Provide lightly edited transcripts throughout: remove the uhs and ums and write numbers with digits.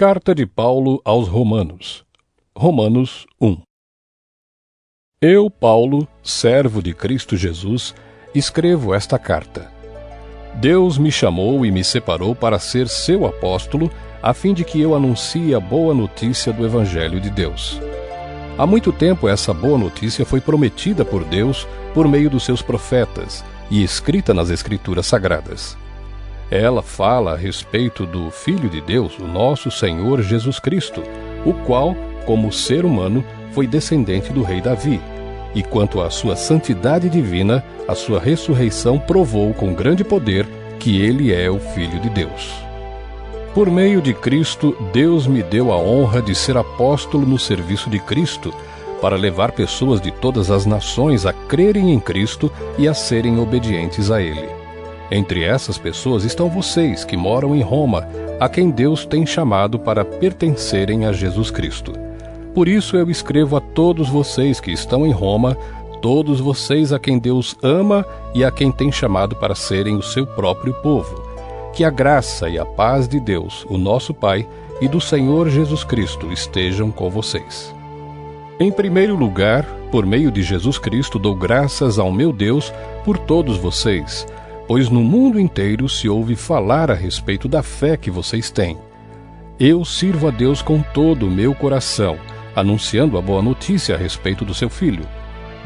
Carta de Paulo aos Romanos. Romanos 1. Eu, Paulo, servo de Cristo Jesus, escrevo esta carta. Deus me chamou e me separou para ser seu apóstolo, a fim de que eu anuncie a boa notícia do Evangelho de Deus. Há muito tempo essa boa notícia foi prometida por Deus por meio dos seus profetas e escrita nas Escrituras Sagradas. Ela fala a respeito do Filho de Deus, o nosso Senhor Jesus Cristo, o qual, como ser humano, foi descendente do rei Davi, e quanto à sua santidade divina, a sua ressurreição provou com grande poder que ele é o Filho de Deus. Por meio de Cristo, Deus me deu a honra de ser apóstolo no serviço de Cristo, para levar pessoas de todas as nações a crerem em Cristo e a serem obedientes a Ele. Entre essas pessoas estão vocês que moram em Roma, a quem Deus tem chamado para pertencerem a Jesus Cristo. Por isso eu escrevo a todos vocês que estão em Roma, todos vocês a quem Deus ama e a quem tem chamado para serem o seu próprio povo. Que a graça e a paz de Deus, o nosso Pai, e do Senhor Jesus Cristo estejam com vocês. Em primeiro lugar, por meio de Jesus Cristo, dou graças ao meu Deus por todos vocês, pois no mundo inteiro se ouve falar a respeito da fé que vocês têm. Eu sirvo a Deus com todo o meu coração, anunciando a boa notícia a respeito do seu Filho.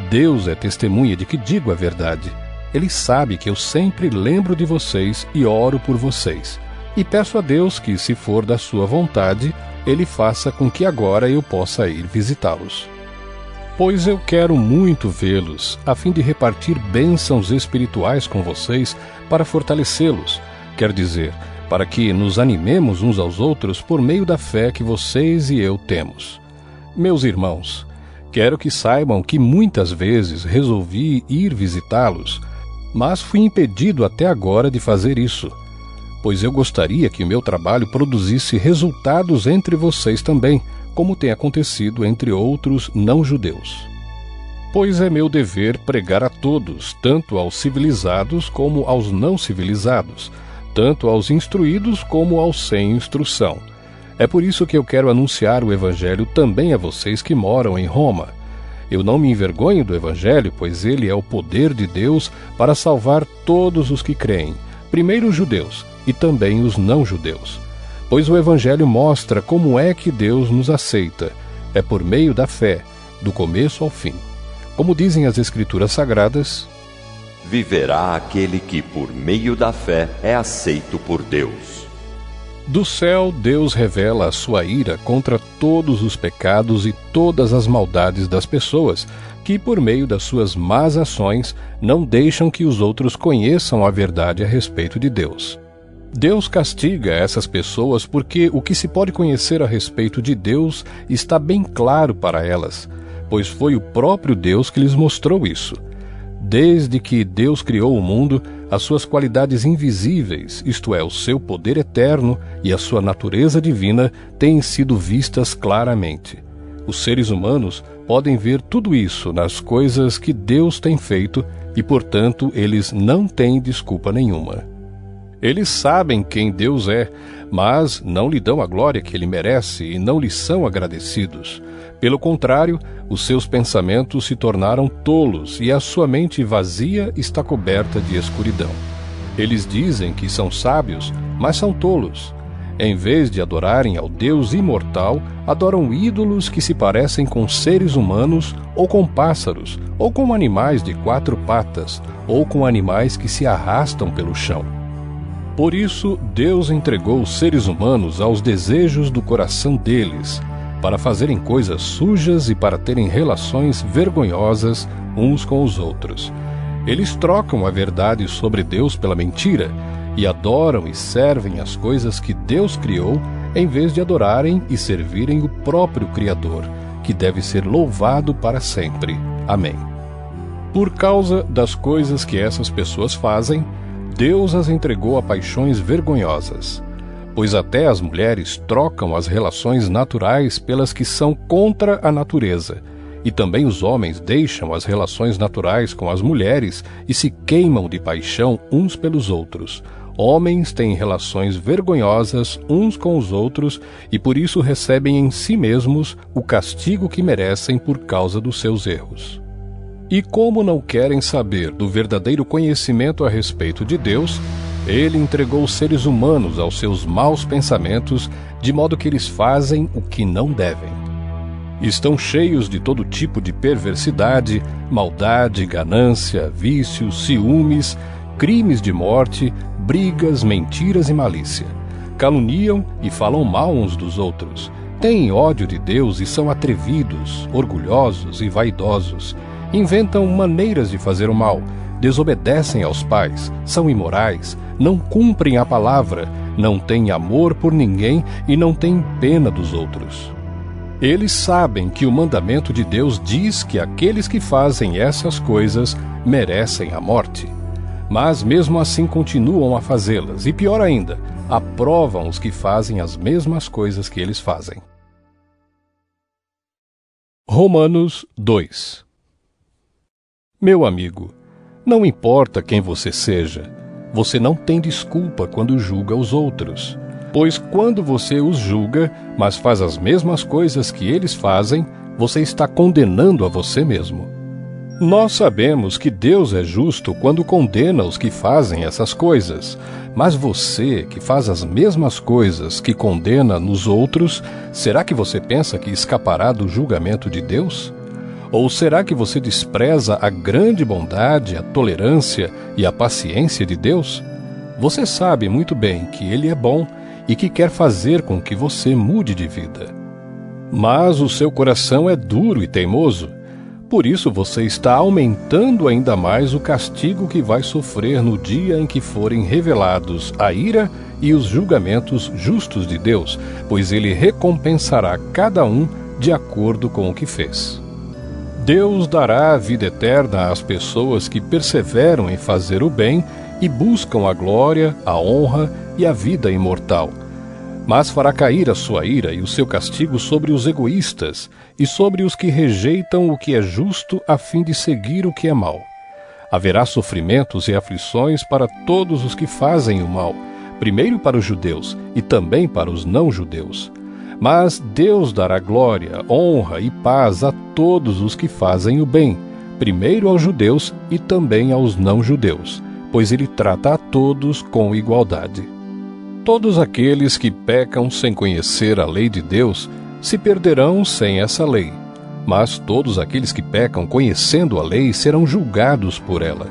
Deus é testemunha de que digo a verdade. Ele sabe que eu sempre lembro de vocês e oro por vocês. E peço a Deus que, se for da sua vontade, Ele faça com que agora eu possa ir visitá-los. Pois eu quero muito vê-los, a fim de repartir bênçãos espirituais com vocês para fortalecê-los, quer dizer, para que nos animemos uns aos outros por meio da fé que vocês e eu temos. Meus irmãos, quero que saibam que muitas vezes resolvi ir visitá-los, mas fui impedido até agora de fazer isso, pois eu gostaria que o meu trabalho produzisse resultados entre vocês também, como tem acontecido entre outros não-judeus. Pois é meu dever pregar a todos, tanto aos civilizados como aos não civilizados, tanto aos instruídos como aos sem instrução. É por isso que eu quero anunciar o Evangelho também a vocês que moram em Roma. Eu não me envergonho do Evangelho, pois ele é o poder de Deus para salvar todos os que creem, primeiro os judeus e também os não-judeus. Pois o Evangelho mostra como é que Deus nos aceita. É por meio da fé, do começo ao fim. Como dizem as Escrituras Sagradas, viverá aquele que, por meio da fé, é aceito por Deus. Do céu, Deus revela a sua ira contra todos os pecados e todas as maldades das pessoas, que, por meio das suas más ações, não deixam que os outros conheçam a verdade a respeito de Deus. Deus castiga essas pessoas porque o que se pode conhecer a respeito de Deus está bem claro para elas, pois foi o próprio Deus que lhes mostrou isso. Desde que Deus criou o mundo, as suas qualidades invisíveis, isto é, o seu poder eterno e a sua natureza divina, têm sido vistas claramente. Os seres humanos podem ver tudo isso nas coisas que Deus tem feito e, portanto, eles não têm desculpa nenhuma. Eles sabem quem Deus é, mas não lhe dão a glória que ele merece e não lhe são agradecidos. Pelo contrário, os seus pensamentos se tornaram tolos e a sua mente vazia está coberta de escuridão. Eles dizem que são sábios, mas são tolos. Em vez de adorarem ao Deus imortal, adoram ídolos que se parecem com seres humanos, ou com pássaros, ou com animais de 4 patas, ou com animais que se arrastam pelo chão. Por isso, Deus entregou os seres humanos aos desejos do coração deles, para fazerem coisas sujas e para terem relações vergonhosas uns com os outros. Eles trocam a verdade sobre Deus pela mentira, e adoram e servem as coisas que Deus criou, em vez de adorarem e servirem o próprio Criador, que deve ser louvado para sempre. Amém. Por causa das coisas que essas pessoas fazem, Deus as entregou a paixões vergonhosas, pois até as mulheres trocam as relações naturais pelas que são contra a natureza, e também os homens deixam as relações naturais com as mulheres e se queimam de paixão uns pelos outros. Homens têm relações vergonhosas uns com os outros e por isso recebem em si mesmos o castigo que merecem por causa dos seus erros. E como não querem saber do verdadeiro conhecimento a respeito de Deus, Ele entregou os seres humanos aos seus maus pensamentos, de modo que eles fazem o que não devem. Estão cheios de todo tipo de perversidade, maldade, ganância, vícios, ciúmes, crimes de morte, brigas, mentiras e malícia. Caluniam e falam mal uns dos outros. Têm ódio de Deus e são atrevidos, orgulhosos e vaidosos. Inventam maneiras de fazer o mal, desobedecem aos pais, são imorais, não cumprem a palavra, não têm amor por ninguém e não têm pena dos outros. Eles sabem que o mandamento de Deus diz que aqueles que fazem essas coisas merecem a morte. Mas mesmo assim continuam a fazê-las, e pior ainda, aprovam os que fazem as mesmas coisas que eles fazem. Romanos 2. Meu amigo, não importa quem você seja, você não tem desculpa quando julga os outros. Pois quando você os julga, mas faz as mesmas coisas que eles fazem, você está condenando a você mesmo. Nós sabemos que Deus é justo quando condena os que fazem essas coisas, mas você, que faz as mesmas coisas que condena nos outros, será que você pensa que escapará do julgamento de Deus? Ou será que você despreza a grande bondade, a tolerância e a paciência de Deus? Você sabe muito bem que Ele é bom e que quer fazer com que você mude de vida. Mas o seu coração é duro e teimoso. Por isso você está aumentando ainda mais o castigo que vai sofrer no dia em que forem revelados a ira e os julgamentos justos de Deus, pois Ele recompensará cada um de acordo com o que fez. Deus dará a vida eterna às pessoas que perseveram em fazer o bem e buscam a glória, a honra e a vida imortal. Mas fará cair a sua ira e o seu castigo sobre os egoístas e sobre os que rejeitam o que é justo a fim de seguir o que é mal. Haverá sofrimentos e aflições para todos os que fazem o mal, primeiro para os judeus e também para os não-judeus. Mas Deus dará glória, honra e paz a todos os que fazem o bem, primeiro aos judeus e também aos não-judeus, pois Ele trata a todos com igualdade. Todos aqueles que pecam sem conhecer a lei de Deus se perderão sem essa lei, mas todos aqueles que pecam conhecendo a lei serão julgados por ela.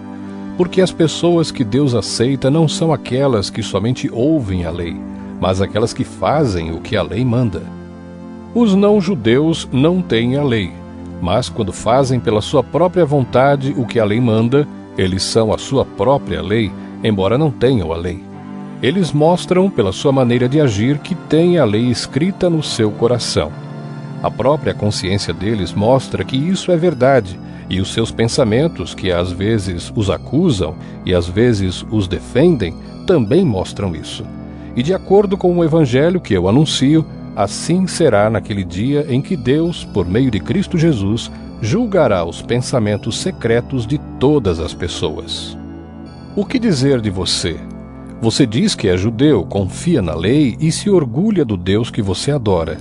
Porque as pessoas que Deus aceita não são aquelas que somente ouvem a lei, mas aquelas que fazem o que a lei manda. Os não-judeus não têm a lei, mas quando fazem pela sua própria vontade o que a lei manda, eles são a sua própria lei, embora não tenham a lei. Eles mostram, pela sua maneira de agir, que têm a lei escrita no seu coração. A própria consciência deles mostra que isso é verdade, e os seus pensamentos, que às vezes os acusam e às vezes os defendem, também mostram isso. E de acordo com o evangelho que eu anuncio, assim será naquele dia em que Deus, por meio de Cristo Jesus, julgará os pensamentos secretos de todas as pessoas. O que dizer de você? Você diz que é judeu, confia na lei e se orgulha do Deus que você adora.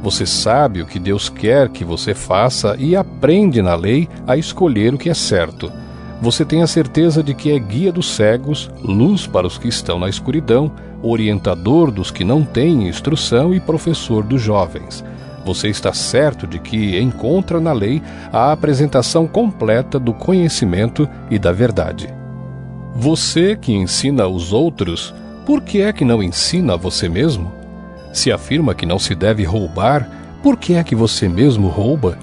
Você sabe o que Deus quer que você faça e aprende na lei a escolher o que é certo. Você tem a certeza de que é guia dos cegos, luz para os que estão na escuridão, orientador dos que não têm instrução e professor dos jovens. Você está certo de que encontra na lei a apresentação completa do conhecimento e da verdade. Você que ensina aos outros, por que é que não ensina a você mesmo? Se afirma que não se deve roubar, por que é que você mesmo rouba?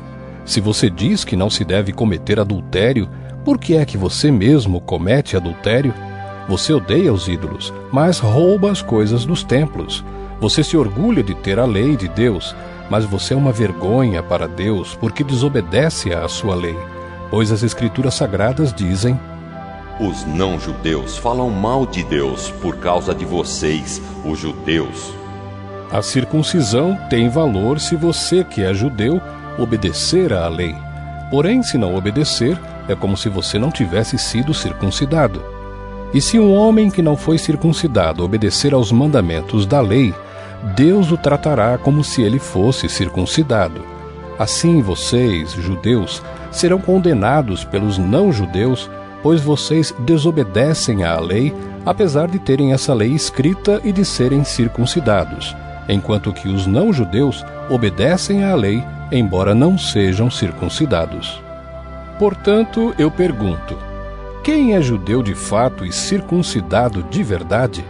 Se você diz que não se deve cometer adultério, por que é que você mesmo comete adultério? Você odeia os ídolos, mas rouba as coisas dos templos. Você se orgulha de ter a lei de Deus, mas você é uma vergonha para Deus porque desobedece à sua lei, pois as Escrituras Sagradas dizem: Os não-judeus falam mal de Deus por causa de vocês, os judeus. A circuncisão tem valor se você, que é judeu, obedecer à lei. Porém, se não obedecer, é como se você não tivesse sido circuncidado. E se um homem que não foi circuncidado obedecer aos mandamentos da lei, Deus o tratará como se ele fosse circuncidado. Assim vocês, judeus, serão condenados pelos não-judeus, pois vocês desobedecem à lei, apesar de terem essa lei escrita e de serem circuncidados, enquanto que os não-judeus obedecem à lei, embora não sejam circuncidados. Portanto, eu pergunto: quem é judeu de fato e circuncidado de verdade?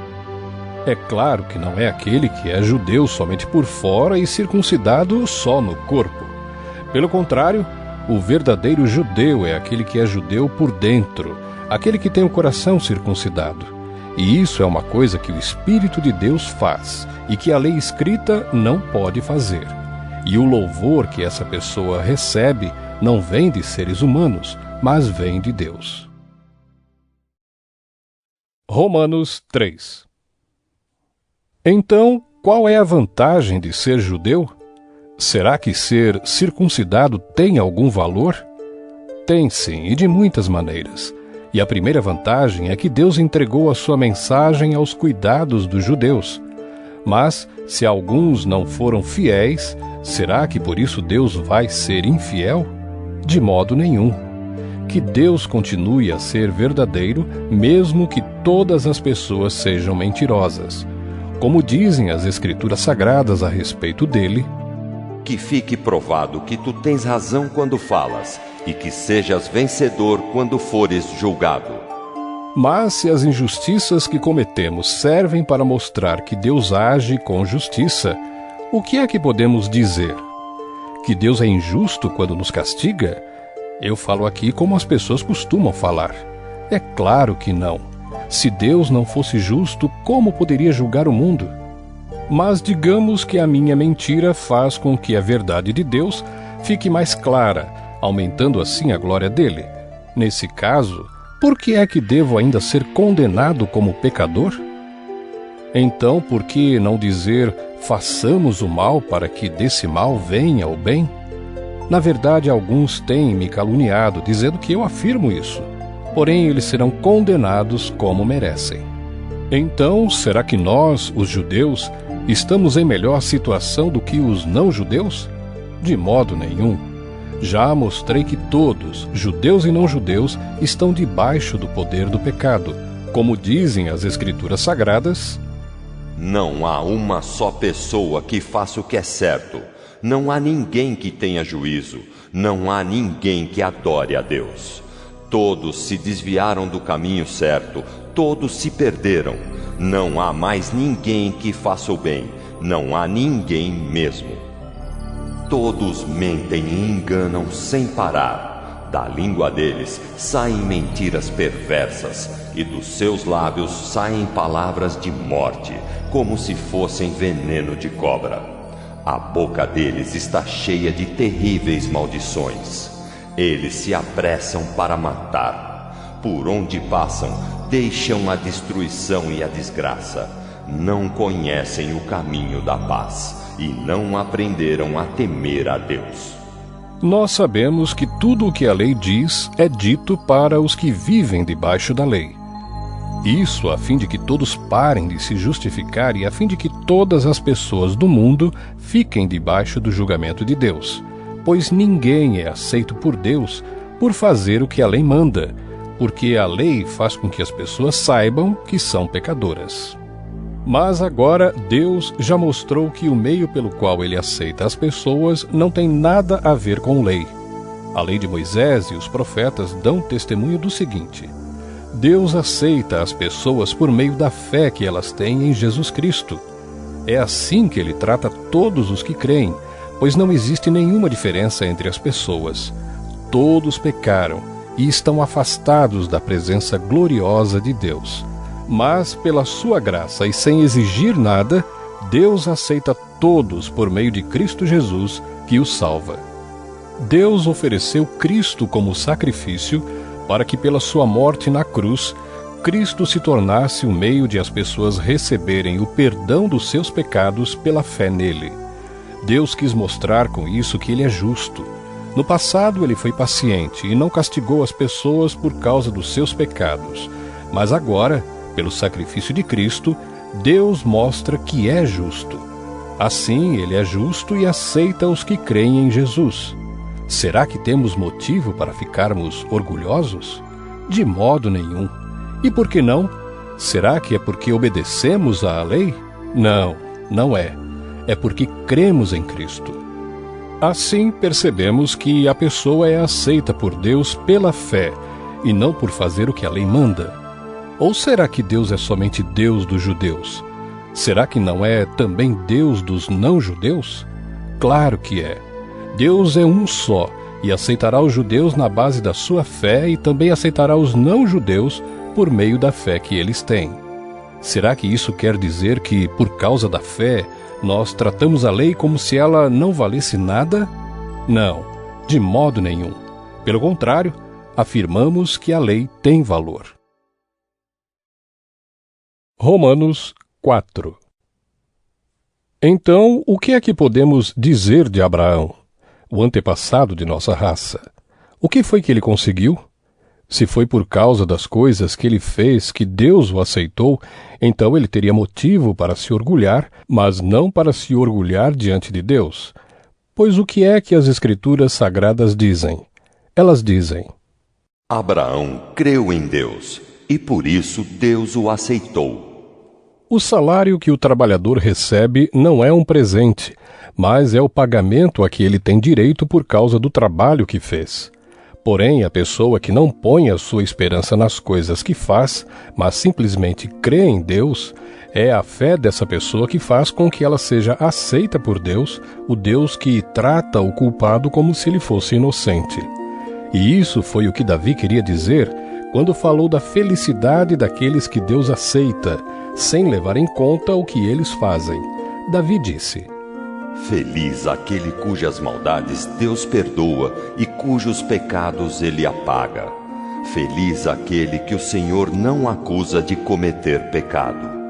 É claro que não é aquele que é judeu somente por fora e circuncidado só no corpo. Pelo contrário, o verdadeiro judeu é aquele que é judeu por dentro, aquele que tem o coração circuncidado. E isso é uma coisa que o Espírito de Deus faz e que a lei escrita não pode fazer. E o louvor que essa pessoa recebe não vem de seres humanos, mas vem de Deus. Romanos 3. Então, qual é a vantagem de ser judeu? Será que ser circuncidado tem algum valor? Tem sim, e de muitas maneiras. E a primeira vantagem é que Deus entregou a sua mensagem aos cuidados dos judeus. Mas, se alguns não foram fiéis, será que por isso Deus vai ser infiel? De modo nenhum. Que Deus continue a ser verdadeiro, mesmo que todas as pessoas sejam mentirosas. Como dizem as Escrituras Sagradas a respeito dele: que fique provado que tu tens razão quando falas, e que sejas vencedor quando fores julgado. Mas se as injustiças que cometemos servem para mostrar que Deus age com justiça, o que é que podemos dizer? Que Deus é injusto quando nos castiga? Eu falo aqui como as pessoas costumam falar. É claro que não. Se Deus não fosse justo, como poderia julgar o mundo? Mas digamos que a minha mentira faz com que a verdade de Deus fique mais clara, aumentando assim a glória dele. Nesse caso, por que é que devo ainda ser condenado como pecador? Então, por que não dizer: façamos o mal para que desse mal venha o bem? Na verdade, alguns têm me caluniado, dizendo que eu afirmo isso. Porém, eles serão condenados como merecem. Então, será que nós, os judeus, estamos em melhor situação do que os não-judeus? De modo nenhum. Já mostrei que todos, judeus e não-judeus, estão debaixo do poder do pecado. Como dizem as Escrituras Sagradas: não há uma só pessoa que faça o que é certo. Não há ninguém que tenha juízo. Não há ninguém que adore a Deus. Todos se desviaram do caminho certo. Todos se perderam. Não há mais ninguém que faça o bem. Não há ninguém mesmo. Todos mentem e enganam sem parar. Da língua deles saem mentiras perversas, e dos seus lábios saem palavras de morte, como se fossem veneno de cobra. A boca deles está cheia de terríveis maldições. Eles se apressam para matar. Por onde passam, deixam a destruição e a desgraça. Não conhecem o caminho da paz e não aprenderam a temer a Deus. Nós sabemos que tudo o que a lei diz é dito para os que vivem debaixo da lei. Isso a fim de que todos parem de se justificar e a fim de que todas as pessoas do mundo fiquem debaixo do julgamento de Deus. Pois ninguém é aceito por Deus por fazer o que a lei manda, porque a lei faz com que as pessoas saibam que são pecadoras. Mas agora Deus já mostrou que o meio pelo qual ele aceita as pessoas não tem nada a ver com lei. A lei de Moisés e os profetas dão testemunho do seguinte: Deus aceita as pessoas por meio da fé que elas têm em Jesus Cristo. É assim que ele trata todos os que creem, pois não existe nenhuma diferença entre as pessoas. Todos pecaram e estão afastados da presença gloriosa de Deus. Mas, pela sua graça e sem exigir nada, Deus aceita todos por meio de Cristo Jesus, que os salva. Deus ofereceu Cristo como sacrifício para que, pela sua morte na cruz, Cristo se tornasse o meio de as pessoas receberem o perdão dos seus pecados pela fé nele. Deus quis mostrar com isso que ele é justo. No passado ele foi paciente e não castigou as pessoas por causa dos seus pecados. Mas agora, pelo sacrifício de Cristo, Deus mostra que é justo. Assim, ele é justo e aceita os que creem em Jesus. Será que temos motivo para ficarmos orgulhosos? De modo nenhum. E por que não? Será que é porque obedecemos à lei? Não, não é. É porque cremos em Cristo. Assim, percebemos que a pessoa é aceita por Deus pela fé e não por fazer o que a lei manda. Ou será que Deus é somente Deus dos judeus? Será que não é também Deus dos não-judeus? Claro que é. Deus é um só e aceitará os judeus na base da sua fé e também aceitará os não-judeus por meio da fé que eles têm. Será que isso quer dizer que, por causa da fé, nós tratamos a lei como se ela não valesse nada? Não, de modo nenhum. Pelo contrário, afirmamos que a lei tem valor. Romanos 4. Então, o que é que podemos dizer de Abraão, o antepassado de nossa raça? O que foi que ele conseguiu? Se foi por causa das coisas que ele fez que Deus o aceitou, então ele teria motivo para se orgulhar, mas não para se orgulhar diante de Deus. Pois o que é que as Escrituras Sagradas dizem? Elas dizem: Abraão creu em Deus, e por isso Deus o aceitou. O salário que o trabalhador recebe não é um presente, mas é o pagamento a que ele tem direito por causa do trabalho que fez. Porém, a pessoa que não põe a sua esperança nas coisas que faz, mas simplesmente crê em Deus, é a fé dessa pessoa que faz com que ela seja aceita por Deus, o Deus que trata o culpado como se ele fosse inocente. E isso foi o que Davi queria dizer quando falou da felicidade daqueles que Deus aceita, sem levar em conta o que eles fazem. Davi disse: Feliz aquele cujas maldades Deus perdoa e cujos pecados ele apaga. Feliz aquele que o Senhor não acusa de cometer pecado.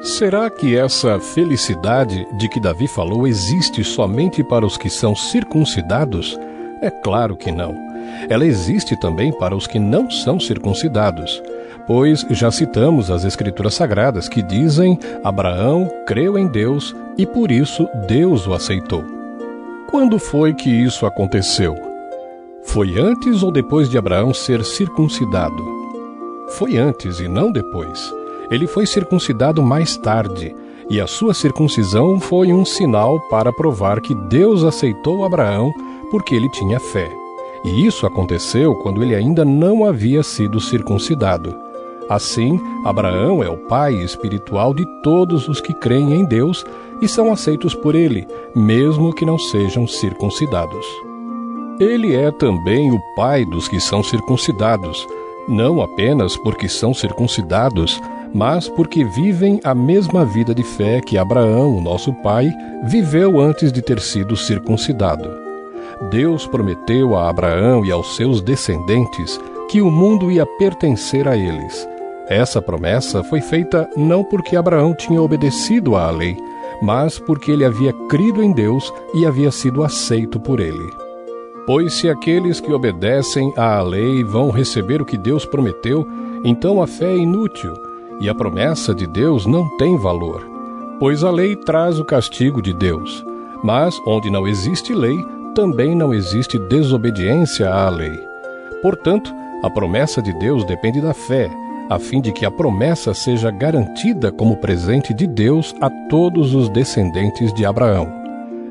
Será que essa felicidade de que Davi falou existe somente para os que são circuncidados? É claro que não. Ela existe também para os que não são circuncidados. Pois já citamos as Escrituras Sagradas que dizem: Abraão creu em Deus e por isso Deus o aceitou. Quando foi que isso aconteceu? Foi antes ou depois de Abraão ser circuncidado? Foi antes e não depois. Ele foi circuncidado mais tarde, e a sua circuncisão foi um sinal para provar que Deus aceitou Abraão porque ele tinha fé. E isso aconteceu quando ele ainda não havia sido circuncidado. Assim, Abraão é o pai espiritual de todos os que creem em Deus e são aceitos por ele, mesmo que não sejam circuncidados. Ele é também o pai dos que são circuncidados, não apenas porque são circuncidados, mas porque vivem a mesma vida de fé que Abraão, o nosso pai, viveu antes de ter sido circuncidado. Deus prometeu a Abraão e aos seus descendentes que o mundo ia pertencer a eles. Essa promessa foi feita não porque Abraão tinha obedecido à lei, mas porque ele havia crido em Deus e havia sido aceito por ele. Pois se aqueles que obedecem à lei vão receber o que Deus prometeu, então a fé é inútil e a promessa de Deus não tem valor. Pois a lei traz o castigo de Deus, mas onde não existe lei, também não existe desobediência à lei. Portanto, a promessa de Deus depende da fé, a fim de que a promessa seja garantida como presente de Deus a todos os descendentes de Abraão.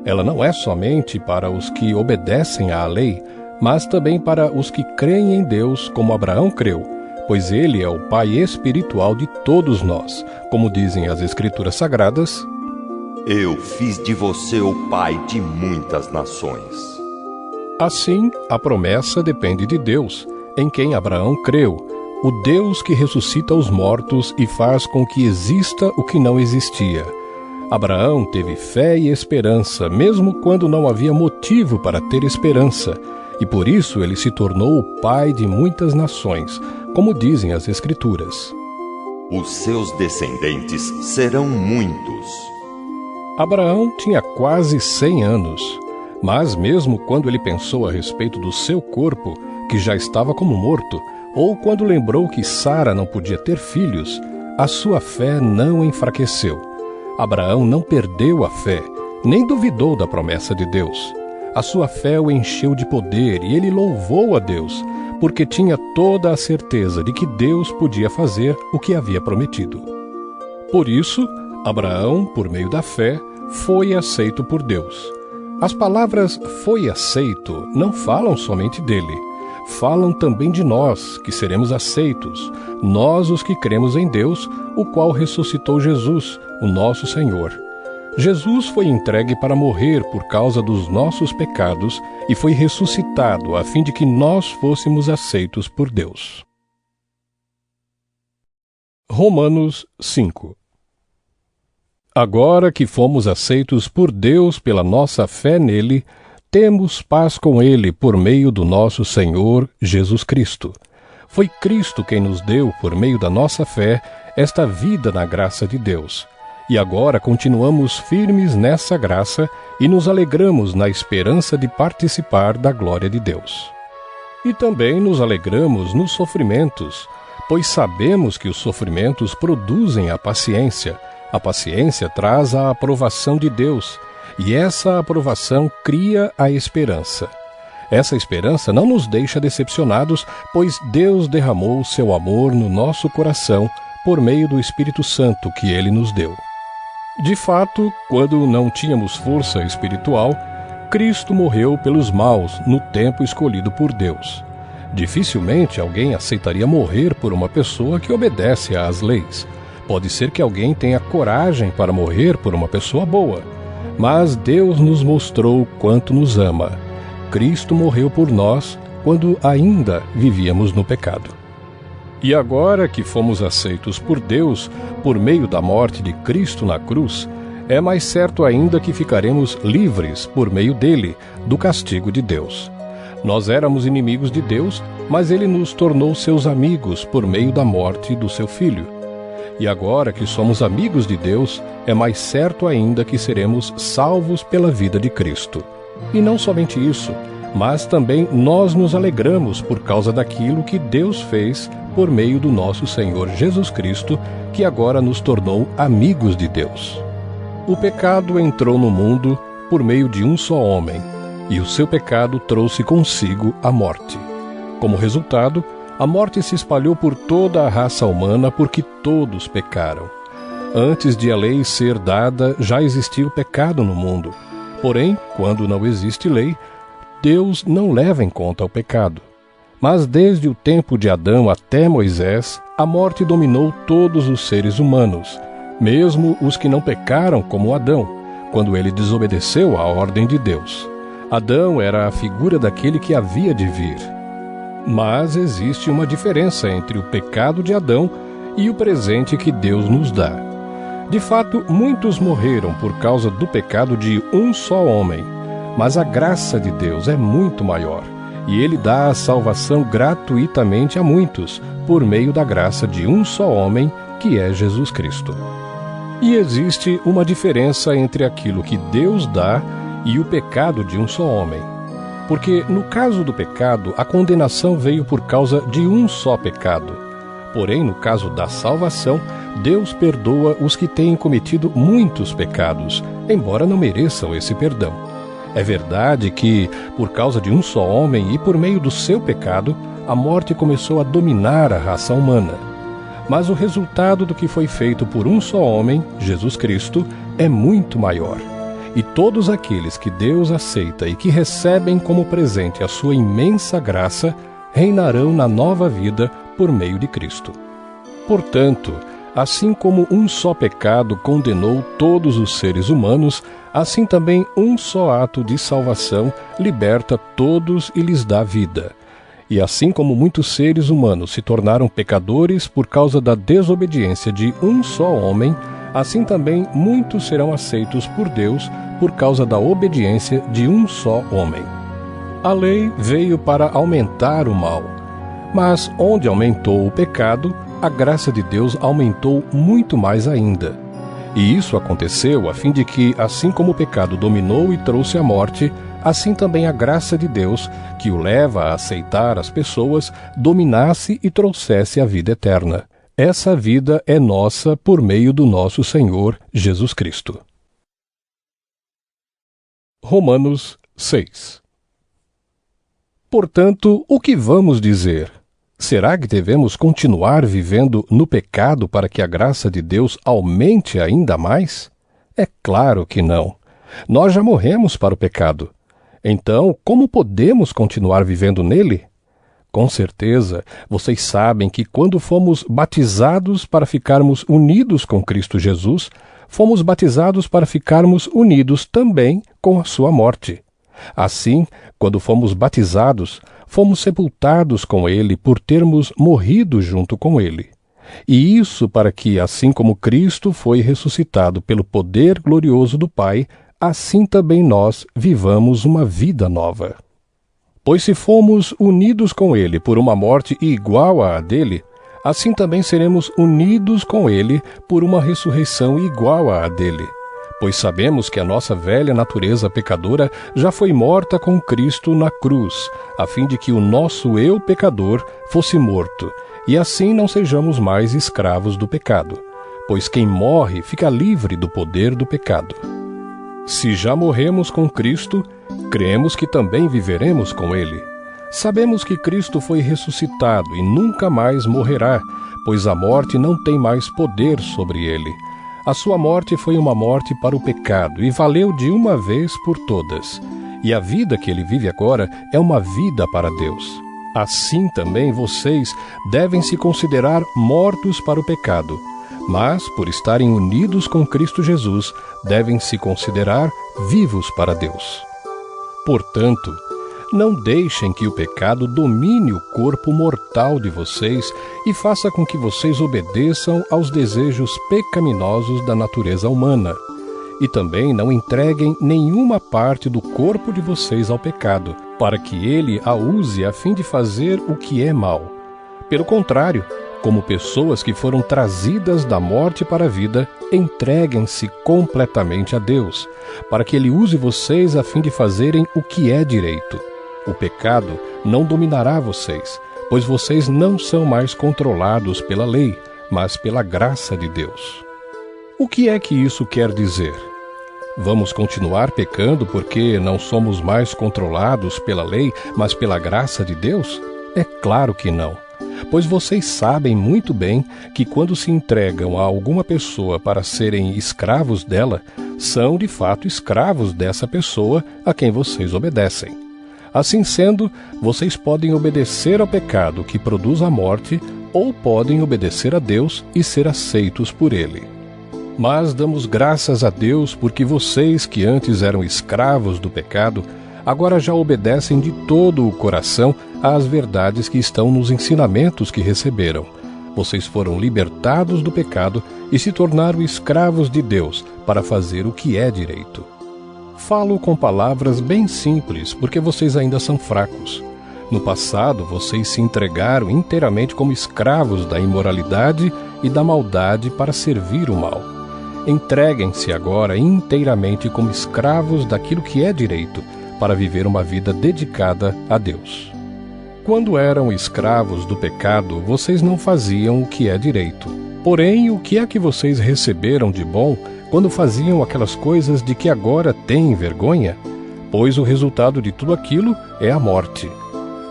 Ela não é somente para os que obedecem à lei, mas também para os que creem em Deus como Abraão creu, pois ele é o pai espiritual de todos nós, como dizem as Escrituras Sagradas: Eu fiz de você o pai de muitas nações. Assim, a promessa depende de Deus, em quem Abraão creu, o Deus que ressuscita os mortos e faz com que exista o que não existia. Abraão teve fé e esperança, mesmo quando não havia motivo para ter esperança, e por isso ele se tornou o pai de muitas nações, como dizem as Escrituras. Os seus descendentes serão muitos. Abraão tinha quase 100 anos, mas mesmo quando ele pensou a respeito do seu corpo, que já estava como morto, ou quando lembrou que Sara não podia ter filhos, a sua fé não enfraqueceu. Abraão não perdeu a fé, nem duvidou da promessa de Deus. A sua fé o encheu de poder e ele louvou a Deus, porque tinha toda a certeza de que Deus podia fazer o que havia prometido. Por isso, Abraão, por meio da fé, foi aceito por Deus. As palavras "foi aceito" não falam somente dele. Falam também de nós, que seremos aceitos, nós os que cremos em Deus, o qual ressuscitou Jesus, o nosso Senhor. Jesus foi entregue para morrer por causa dos nossos pecados e foi ressuscitado a fim de que nós fôssemos aceitos por Deus. Romanos 5. Agora que fomos aceitos por Deus pela nossa fé nele, temos paz com ele por meio do nosso Senhor Jesus Cristo. Foi Cristo quem nos deu, por meio da nossa fé, esta vida na graça de Deus. E agora continuamos firmes nessa graça e nos alegramos na esperança de participar da glória de Deus. E também nos alegramos nos sofrimentos, pois sabemos que os sofrimentos produzem a paciência traz a aprovação de Deus, e essa aprovação cria a esperança. Essa esperança não nos deixa decepcionados, pois Deus derramou o seu amor no nosso coração por meio do Espírito Santo que ele nos deu. De fato, quando não tínhamos força espiritual, Cristo morreu pelos maus no tempo escolhido por Deus. Dificilmente alguém aceitaria morrer por uma pessoa que obedece às leis. Pode ser que alguém tenha coragem para morrer por uma pessoa boa, mas Deus nos mostrou quanto nos ama. Cristo morreu por nós quando ainda vivíamos no pecado. E agora que fomos aceitos por Deus por meio da morte de Cristo na cruz, é mais certo ainda que ficaremos livres por meio dele do castigo de Deus. Nós éramos inimigos de Deus, mas ele nos tornou seus amigos por meio da morte do seu Filho. E agora que somos amigos de Deus, é mais certo ainda que seremos salvos pela vida de Cristo. E não somente isso, mas também nós nos alegramos por causa daquilo que Deus fez por meio do nosso Senhor Jesus Cristo, que agora nos tornou amigos de Deus. O pecado entrou no mundo por meio de um só homem, e o seu pecado trouxe consigo a morte. Como resultado, a morte se espalhou por toda a raça humana porque todos pecaram. Antes de a lei ser dada, já existia o pecado no mundo. Porém, quando não existe lei, Deus não leva em conta o pecado. Mas desde o tempo de Adão até Moisés, a morte dominou todos os seres humanos, mesmo os que não pecaram como Adão, quando ele desobedeceu à ordem de Deus. Adão era a figura daquele que havia de vir. Mas existe uma diferença entre o pecado de Adão e o presente que Deus nos dá. De fato, muitos morreram por causa do pecado de um só homem, mas a graça de Deus é muito maior, e ele dá a salvação gratuitamente a muitos, por meio da graça de um só homem, que é Jesus Cristo. E existe uma diferença entre aquilo que Deus dá e o pecado de um só homem. Porque no caso do pecado, a condenação veio por causa de um só pecado. Porém, no caso da salvação, Deus perdoa os que têm cometido muitos pecados, embora não mereçam esse perdão. É verdade que, por causa de um só homem e por meio do seu pecado, a morte começou a dominar a raça humana. Mas o resultado do que foi feito por um só homem, Jesus Cristo, é muito maior. E todos aqueles que Deus aceita e que recebem como presente a sua imensa graça, reinarão na nova vida por meio de Cristo. Portanto, assim como um só pecado condenou todos os seres humanos, assim também um só ato de salvação liberta todos e lhes dá vida. E assim como muitos seres humanos se tornaram pecadores por causa da desobediência de um só homem, assim também muitos serão aceitos por Deus por causa da obediência de um só homem. A lei veio para aumentar o mal, mas onde aumentou o pecado, a graça de Deus aumentou muito mais ainda. E isso aconteceu a fim de que, assim como o pecado dominou e trouxe a morte, assim também a graça de Deus, que o leva a aceitar as pessoas, dominasse e trouxesse a vida eterna. Essa vida é nossa por meio do nosso Senhor Jesus Cristo. Romanos 6. Portanto, o que vamos dizer? Será que devemos continuar vivendo no pecado para que a graça de Deus aumente ainda mais? É claro que não. Nós já morremos para o pecado. Então, como podemos continuar vivendo nele? Com certeza, vocês sabem que quando fomos batizados para ficarmos unidos com Cristo Jesus, fomos batizados para ficarmos unidos também com a sua morte. Assim, quando fomos batizados, fomos sepultados com ele por termos morrido junto com ele. E isso para que, assim como Cristo foi ressuscitado pelo poder glorioso do Pai, assim também nós vivamos uma vida nova. Pois se fomos unidos com ele por uma morte igual à dele, assim também seremos unidos com ele por uma ressurreição igual à dele. Pois sabemos que a nossa velha natureza pecadora já foi morta com Cristo na cruz, a fim de que o nosso eu pecador fosse morto, e assim não sejamos mais escravos do pecado. Pois quem morre fica livre do poder do pecado. Se já morremos com Cristo, cremos que também viveremos com ele. Sabemos que Cristo foi ressuscitado e nunca mais morrerá, pois a morte não tem mais poder sobre ele. A sua morte foi uma morte para o pecado e valeu de uma vez por todas. E a vida que ele vive agora é uma vida para Deus. Assim também vocês devem se considerar mortos para o pecado, mas, por estarem unidos com Cristo Jesus, devem se considerar vivos para Deus. Portanto, não deixem que o pecado domine o corpo mortal de vocês e faça com que vocês obedeçam aos desejos pecaminosos da natureza humana. E também não entreguem nenhuma parte do corpo de vocês ao pecado, para que ele a use a fim de fazer o que é mal. Pelo contrário, como pessoas que foram trazidas da morte para a vida, entreguem-se completamente a Deus, para que ele use vocês a fim de fazerem o que é direito. O pecado não dominará vocês, pois vocês não são mais controlados pela lei, mas pela graça de Deus. O que é que isso quer dizer? Vamos continuar pecando porque não somos mais controlados pela lei, mas pela graça de Deus? É claro que não. Pois vocês sabem muito bem que quando se entregam a alguma pessoa para serem escravos dela, são de fato escravos dessa pessoa a quem vocês obedecem. Assim sendo, vocês podem obedecer ao pecado que produz a morte, ou podem obedecer a Deus e ser aceitos por ele. Mas damos graças a Deus porque vocês que antes eram escravos do pecado, agora já obedecem de todo o coração às verdades que estão nos ensinamentos que receberam. Vocês foram libertados do pecado e se tornaram escravos de Deus para fazer o que é direito. Falo com palavras bem simples, porque vocês ainda são fracos. No passado, vocês se entregaram inteiramente como escravos da imoralidade e da maldade para servir o mal. Entreguem-se agora inteiramente como escravos daquilo que é direito, para viver uma vida dedicada a Deus. Quando eram escravos do pecado, vocês não faziam o que é direito. Porém, o que é que vocês receberam de bom quando faziam aquelas coisas de que agora têm vergonha? Pois o resultado de tudo aquilo é a morte.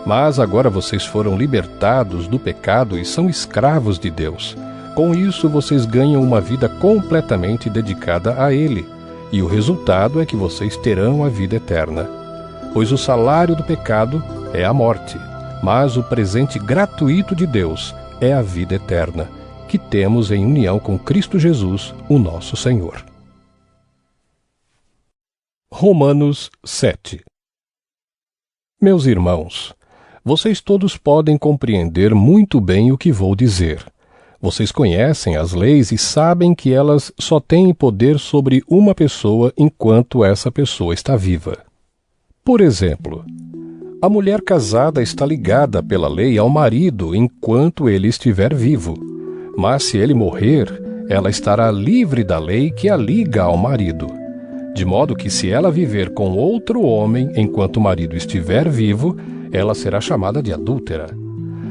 Mas agora vocês foram libertados do pecado e são escravos de Deus. Com isso, vocês ganham uma vida completamente dedicada a Ele, e o resultado é que vocês terão a vida eterna. Pois o salário do pecado é a morte, mas o presente gratuito de Deus é a vida eterna, que temos em união com Cristo Jesus, o nosso Senhor. Romanos 7. Meus irmãos, vocês todos podem compreender muito bem o que vou dizer. Vocês conhecem as leis e sabem que elas só têm poder sobre uma pessoa enquanto essa pessoa está viva. Por exemplo, a mulher casada está ligada pela lei ao marido enquanto ele estiver vivo. Mas se ele morrer, ela estará livre da lei que a liga ao marido. de modo que se ela viver com outro homem enquanto o marido estiver vivo, ela será chamada de adúltera.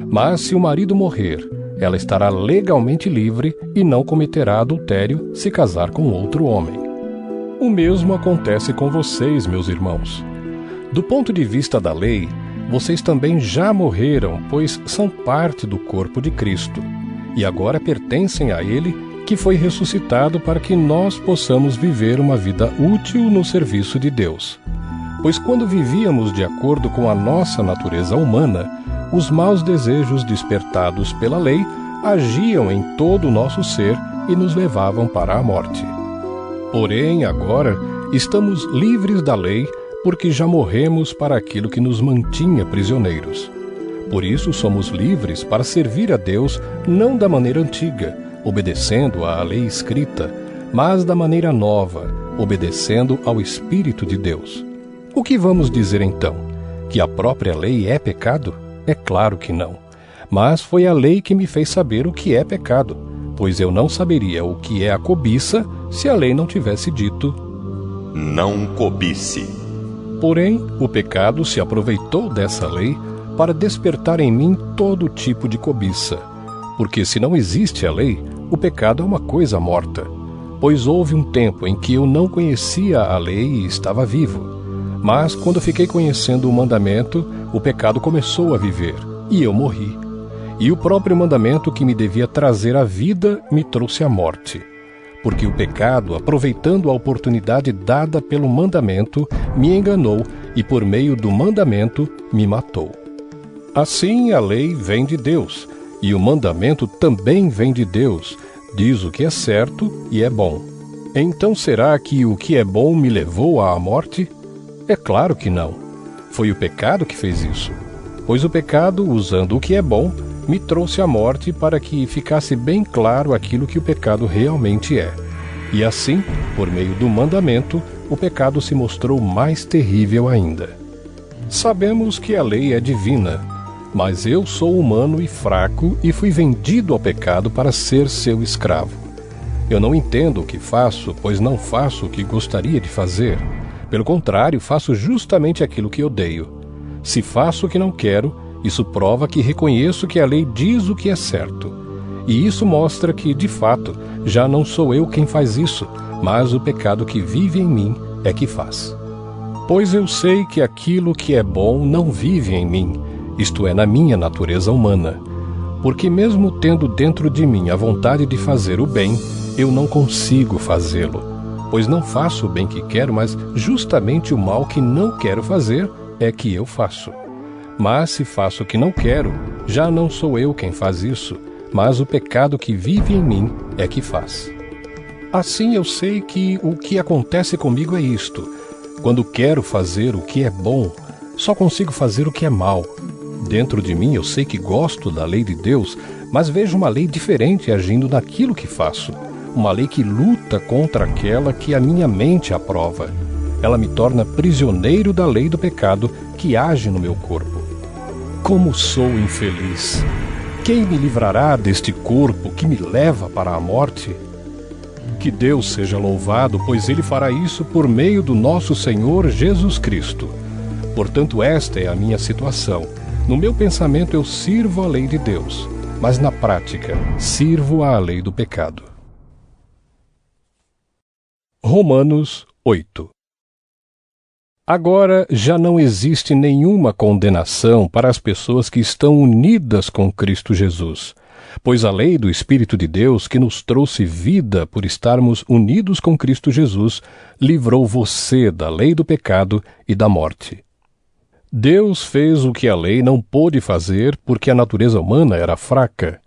Mas se o marido morrer, ela estará legalmente livre e não cometerá adultério se casar com outro homem. O mesmo acontece com vocês, meus irmãos. Do ponto de vista da lei, vocês também já morreram, pois são parte do corpo de Cristo, e agora pertencem a Ele, que foi ressuscitado para que nós possamos viver uma vida útil no serviço de Deus. Pois quando vivíamos de acordo com a nossa natureza humana, os maus desejos despertados pela lei agiam em todo o nosso ser e nos levavam para a morte. Porém, agora, estamos livres da lei, porque já morremos para aquilo que nos mantinha prisioneiros. Por isso somos livres para servir a Deus não da maneira antiga, obedecendo à lei escrita, mas da maneira nova, obedecendo ao Espírito de Deus. O que vamos dizer então? Que a própria lei é pecado? É claro que não. Mas foi a lei que me fez saber o que é pecado, pois eu não saberia o que é a cobiça se a lei não tivesse dito: não cobice. Porém, o pecado se aproveitou dessa lei para despertar em mim todo tipo de cobiça. Porque se não existe a lei, o pecado é uma coisa morta. Pois houve um tempo em que eu não conhecia a lei e estava vivo. Mas quando fiquei conhecendo o mandamento, o pecado começou a viver, e eu morri. E o próprio mandamento que me devia trazer a vida me trouxe a morte. Porque o pecado, aproveitando a oportunidade dada pelo mandamento, me enganou e por meio do mandamento me matou. Assim a lei vem de Deus, e o mandamento também vem de Deus, diz o que é certo e é bom. Então será que o que é bom me levou à morte? É claro que não. Foi o pecado que fez isso. Pois o pecado, usando o que é bom, me trouxe a morte para que ficasse bem claro aquilo que o pecado realmente é. E assim, por meio do mandamento, o pecado se mostrou mais terrível ainda. Sabemos que a lei é divina, mas eu sou humano e fraco e fui vendido ao pecado para ser seu escravo. Eu não entendo o que faço, pois não faço o que gostaria de fazer. Pelo contrário, faço justamente aquilo que odeio. Se faço o que não quero, isso prova que reconheço que a lei diz o que é certo. E isso mostra que, de fato, já não sou eu quem faz isso, mas o pecado que vive em mim é que faz. Pois eu sei que aquilo que é bom não vive em mim, isto é, na minha natureza humana. Porque mesmo tendo dentro de mim a vontade de fazer o bem, eu não consigo fazê-lo. Pois não faço o bem que quero, mas justamente o mal que não quero fazer é que eu faço. Mas se faço o que não quero, já não sou eu quem faz isso, mas o pecado que vive em mim é que faz. Assim eu sei que o que acontece comigo é isto: quando quero fazer o que é bom, só consigo fazer o que é mal. Dentro de mim eu sei que gosto da lei de Deus, mas vejo uma lei diferente agindo naquilo que faço. Uma lei que luta contra aquela que a minha mente aprova. Ela me torna prisioneiro da lei do pecado que age no meu corpo. Como sou infeliz! Quem me livrará deste corpo que me leva para a morte? Que Deus seja louvado, pois Ele fará isso por meio do nosso Senhor Jesus Cristo. Portanto, esta é a minha situação. No meu pensamento eu sirvo a lei de Deus, mas na prática sirvo à lei do pecado. Romanos 8. Agora já não existe nenhuma condenação para as pessoas que estão unidas com Cristo Jesus, pois a lei do Espírito de Deus, que nos trouxe vida por estarmos unidos com Cristo Jesus, livrou você da lei do pecado e da morte. Deus fez o que a lei não pôde fazer porque a natureza humana era fraca.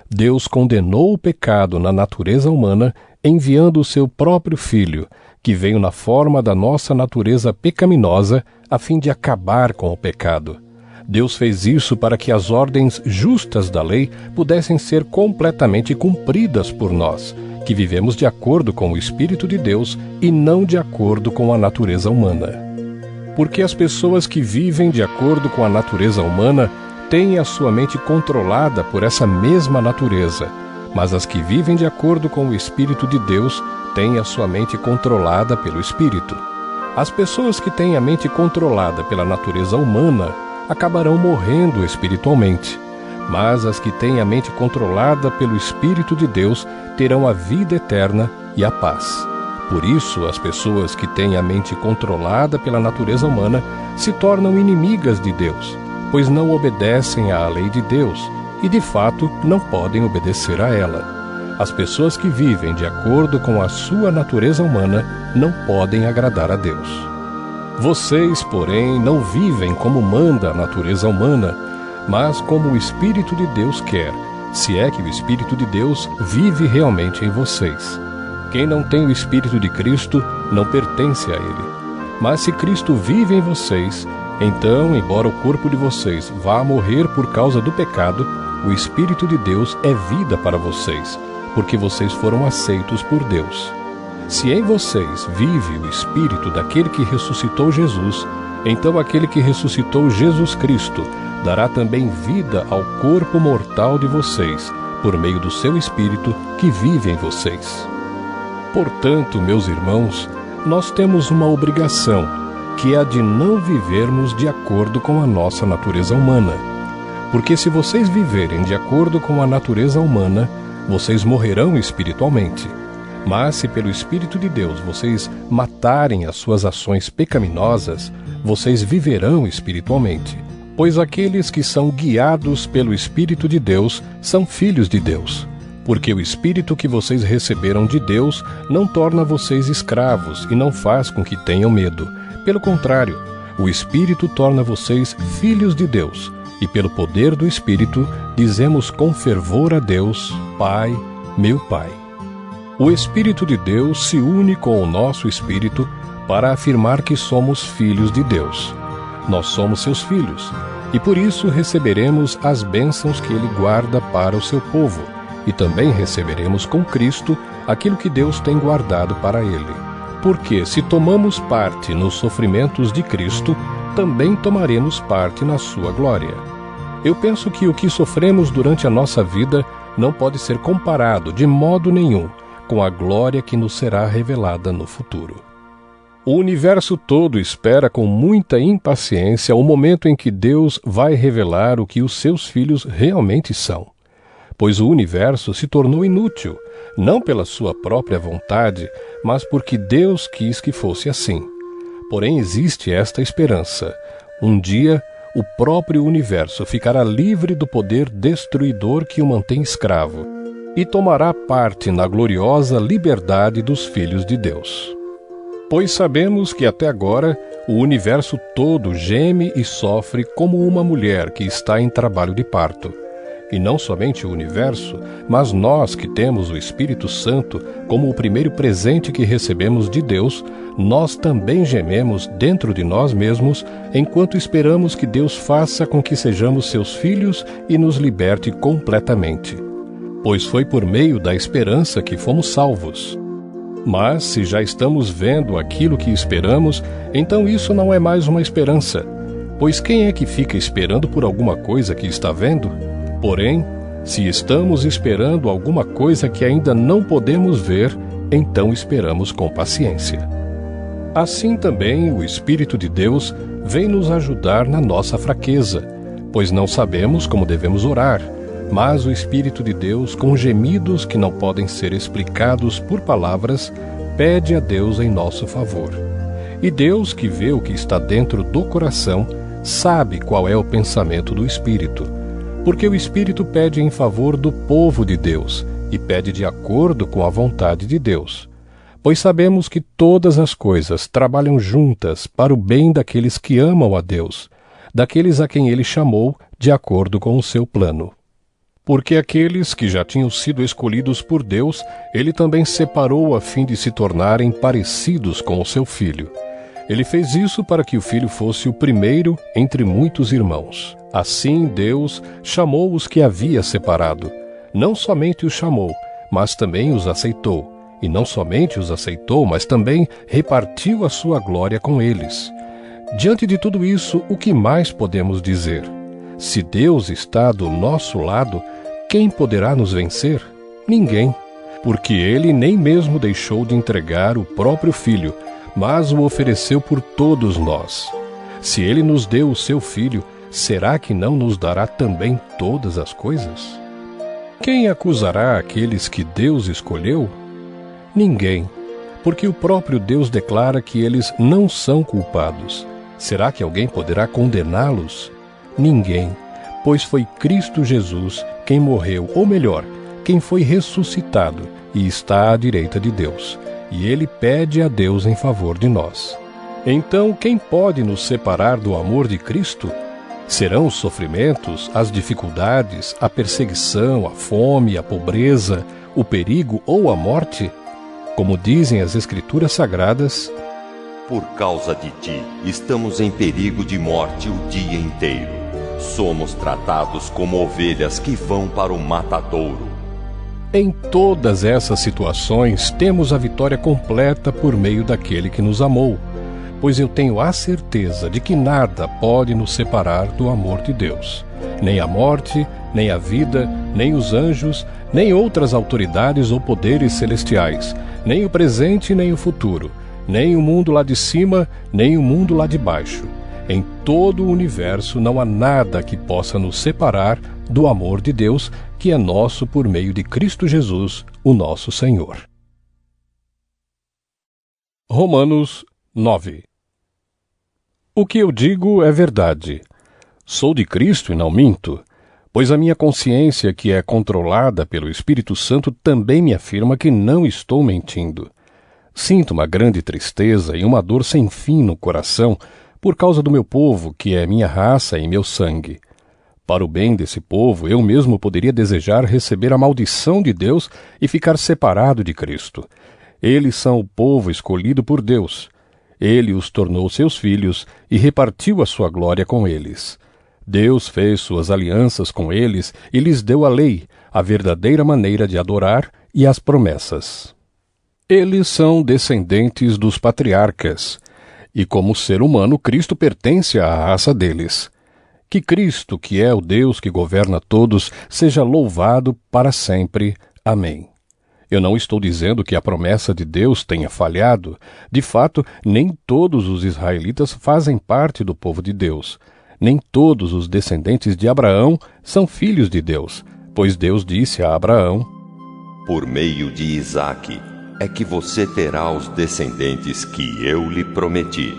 Deus condenou o pecado na natureza humana enviando o seu próprio Filho, que veio na forma da nossa natureza pecaminosa, a fim de acabar com o pecado. Deus fez isso para que as ordens justas da lei pudessem ser completamente cumpridas por nós, que vivemos de acordo com o Espírito de Deus e não de acordo com a natureza humana. Porque as pessoas que vivem de acordo com a natureza humana têm a sua mente controlada por essa mesma natureza, mas as que vivem de acordo com o Espírito de Deus têm a sua mente controlada pelo Espírito. As pessoas que têm a mente controlada pela natureza humana acabarão morrendo espiritualmente, mas as que têm a mente controlada pelo Espírito de Deus terão a vida eterna e a paz. Por isso, as pessoas que têm a mente controlada pela natureza humana se tornam inimigas de Deus, pois não obedecem à lei de Deus e, de fato, não podem obedecer a ela. As pessoas que vivem de acordo com a sua natureza humana não podem agradar a Deus. Vocês, porém, não vivem como manda a natureza humana, mas como o Espírito de Deus quer, se é que o Espírito de Deus vive realmente em vocês. Quem não tem o Espírito de Cristo não pertence a Ele. Mas se Cristo vive em vocês, então, embora o corpo de vocês vá morrer por causa do pecado, o Espírito de Deus é vida para vocês, porque vocês foram aceitos por Deus. Se em vocês vive o Espírito daquele que ressuscitou Jesus, então aquele que ressuscitou Jesus Cristo dará também vida ao corpo mortal de vocês, por meio do seu Espírito que vive em vocês. Portanto, meus irmãos, nós temos uma obrigação, que é a de não vivermos de acordo com a nossa natureza humana. Porque se vocês viverem de acordo com a natureza humana, vocês morrerão espiritualmente. Mas se pelo Espírito de Deus vocês matarem as suas ações pecaminosas, vocês viverão espiritualmente. Pois aqueles que são guiados pelo Espírito de Deus são filhos de Deus. Porque o Espírito que vocês receberam de Deus não torna vocês escravos e não faz com que tenham medo. Pelo contrário, o Espírito torna vocês filhos de Deus. E pelo poder do Espírito, dizemos com fervor a Deus, Pai, meu Pai. O Espírito de Deus se une com o nosso Espírito para afirmar que somos filhos de Deus. Nós somos seus filhos, e por isso receberemos as bênçãos que Ele guarda para o seu povo. E também receberemos com Cristo aquilo que Deus tem guardado para Ele. Porque se tomamos parte nos sofrimentos de Cristo, também tomaremos parte na sua glória. Eu penso que o que sofremos durante a nossa vida não pode ser comparado de modo nenhum com a glória que nos será revelada no futuro. O universo todo espera com muita impaciência o momento em que Deus vai revelar o que os seus filhos realmente são. Pois o universo se tornou inútil, não pela sua própria vontade, mas porque Deus quis que fosse assim. Porém existe esta esperança. Um dia, o próprio universo ficará livre do poder destruidor que o mantém escravo, e tomará parte na gloriosa liberdade dos filhos de Deus. Pois sabemos que até agora o universo todo geme e sofre como uma mulher que está em trabalho de parto. E não somente o universo, mas nós que temos o Espírito Santo como o primeiro presente que recebemos de Deus, nós também gememos dentro de nós mesmos, enquanto esperamos que Deus faça com que sejamos seus filhos e nos liberte completamente. Pois foi por meio da esperança que fomos salvos. Mas se já estamos vendo aquilo que esperamos, então isso não é mais uma esperança. Pois quem é que fica esperando por alguma coisa que está vendo? Porém, se estamos esperando alguma coisa que ainda não podemos ver, então esperamos com paciência. Assim também o Espírito de Deus vem nos ajudar na nossa fraqueza, pois não sabemos como devemos orar, mas o Espírito de Deus, com gemidos que não podem ser explicados por palavras, pede a Deus em nosso favor. E Deus, que vê o que está dentro do coração, sabe qual é o pensamento do Espírito, porque o Espírito pede em favor do povo de Deus e pede de acordo com a vontade de Deus. Pois sabemos que todas as coisas trabalham juntas para o bem daqueles que amam a Deus, daqueles a quem Ele chamou de acordo com o seu plano. Porque aqueles que já tinham sido escolhidos por Deus, Ele também separou a fim de se tornarem parecidos com o seu Filho. Ele fez isso para que o Filho fosse o primeiro entre muitos irmãos. Assim Deus chamou os que havia separado. Não somente os chamou, mas também os aceitou. E não somente os aceitou, mas também repartiu a sua glória com eles. Diante de tudo isso, o que mais podemos dizer? Se Deus está do nosso lado, quem poderá nos vencer? Ninguém, porque ele nem mesmo deixou de entregar o próprio Filho, mas o ofereceu por todos nós. Se ele nos deu o seu Filho, será que não nos dará também todas as coisas? Quem acusará aqueles que Deus escolheu? Ninguém, porque o próprio Deus declara que eles não são culpados. Será que alguém poderá condená-los? Ninguém, pois foi Cristo Jesus quem morreu, ou melhor, quem foi ressuscitado e está à direita de Deus, e ele pede a Deus em favor de nós. Então, quem pode nos separar do amor de Cristo? Serão os sofrimentos, as dificuldades, a perseguição, a fome, a pobreza, o perigo ou a morte? Como dizem as Escrituras Sagradas, por causa de ti, estamos em perigo de morte o dia inteiro. Somos tratados como ovelhas que vão para o matadouro. Em todas essas situações, temos a vitória completa por meio daquele que nos amou, pois eu tenho a certeza de que nada pode nos separar do amor de Deus. Nem a morte, nem a vida, nem os anjos, nem outras autoridades ou poderes celestiais, nem o presente nem o futuro, nem o mundo lá de cima, nem o mundo lá de baixo. Em todo o universo não há nada que possa nos separar do amor de Deus, que é nosso por meio de Cristo Jesus, o nosso Senhor. Romanos 9. O que eu digo é verdade. Sou de Cristo e não minto, pois a minha consciência, que é controlada pelo Espírito Santo, também me afirma que não estou mentindo. Sinto uma grande tristeza e uma dor sem fim no coração por causa do meu povo, que é minha raça e meu sangue. Para o bem desse povo, eu mesmo poderia desejar receber a maldição de Deus e ficar separado de Cristo. Eles são o povo escolhido por Deus. Ele os tornou seus filhos e repartiu a sua glória com eles. Deus fez suas alianças com eles e lhes deu a lei, a verdadeira maneira de adorar e as promessas. Eles são descendentes dos patriarcas, e como ser humano, Cristo pertence à raça deles. Que Cristo, que é o Deus que governa todos, seja louvado para sempre. Amém. Eu não estou dizendo que a promessa de Deus tenha falhado. De fato, nem todos os israelitas fazem parte do povo de Deus. Nem todos os descendentes de Abraão são filhos de Deus, pois Deus disse a Abraão: por meio de Isaque é que você terá os descendentes que eu lhe prometi.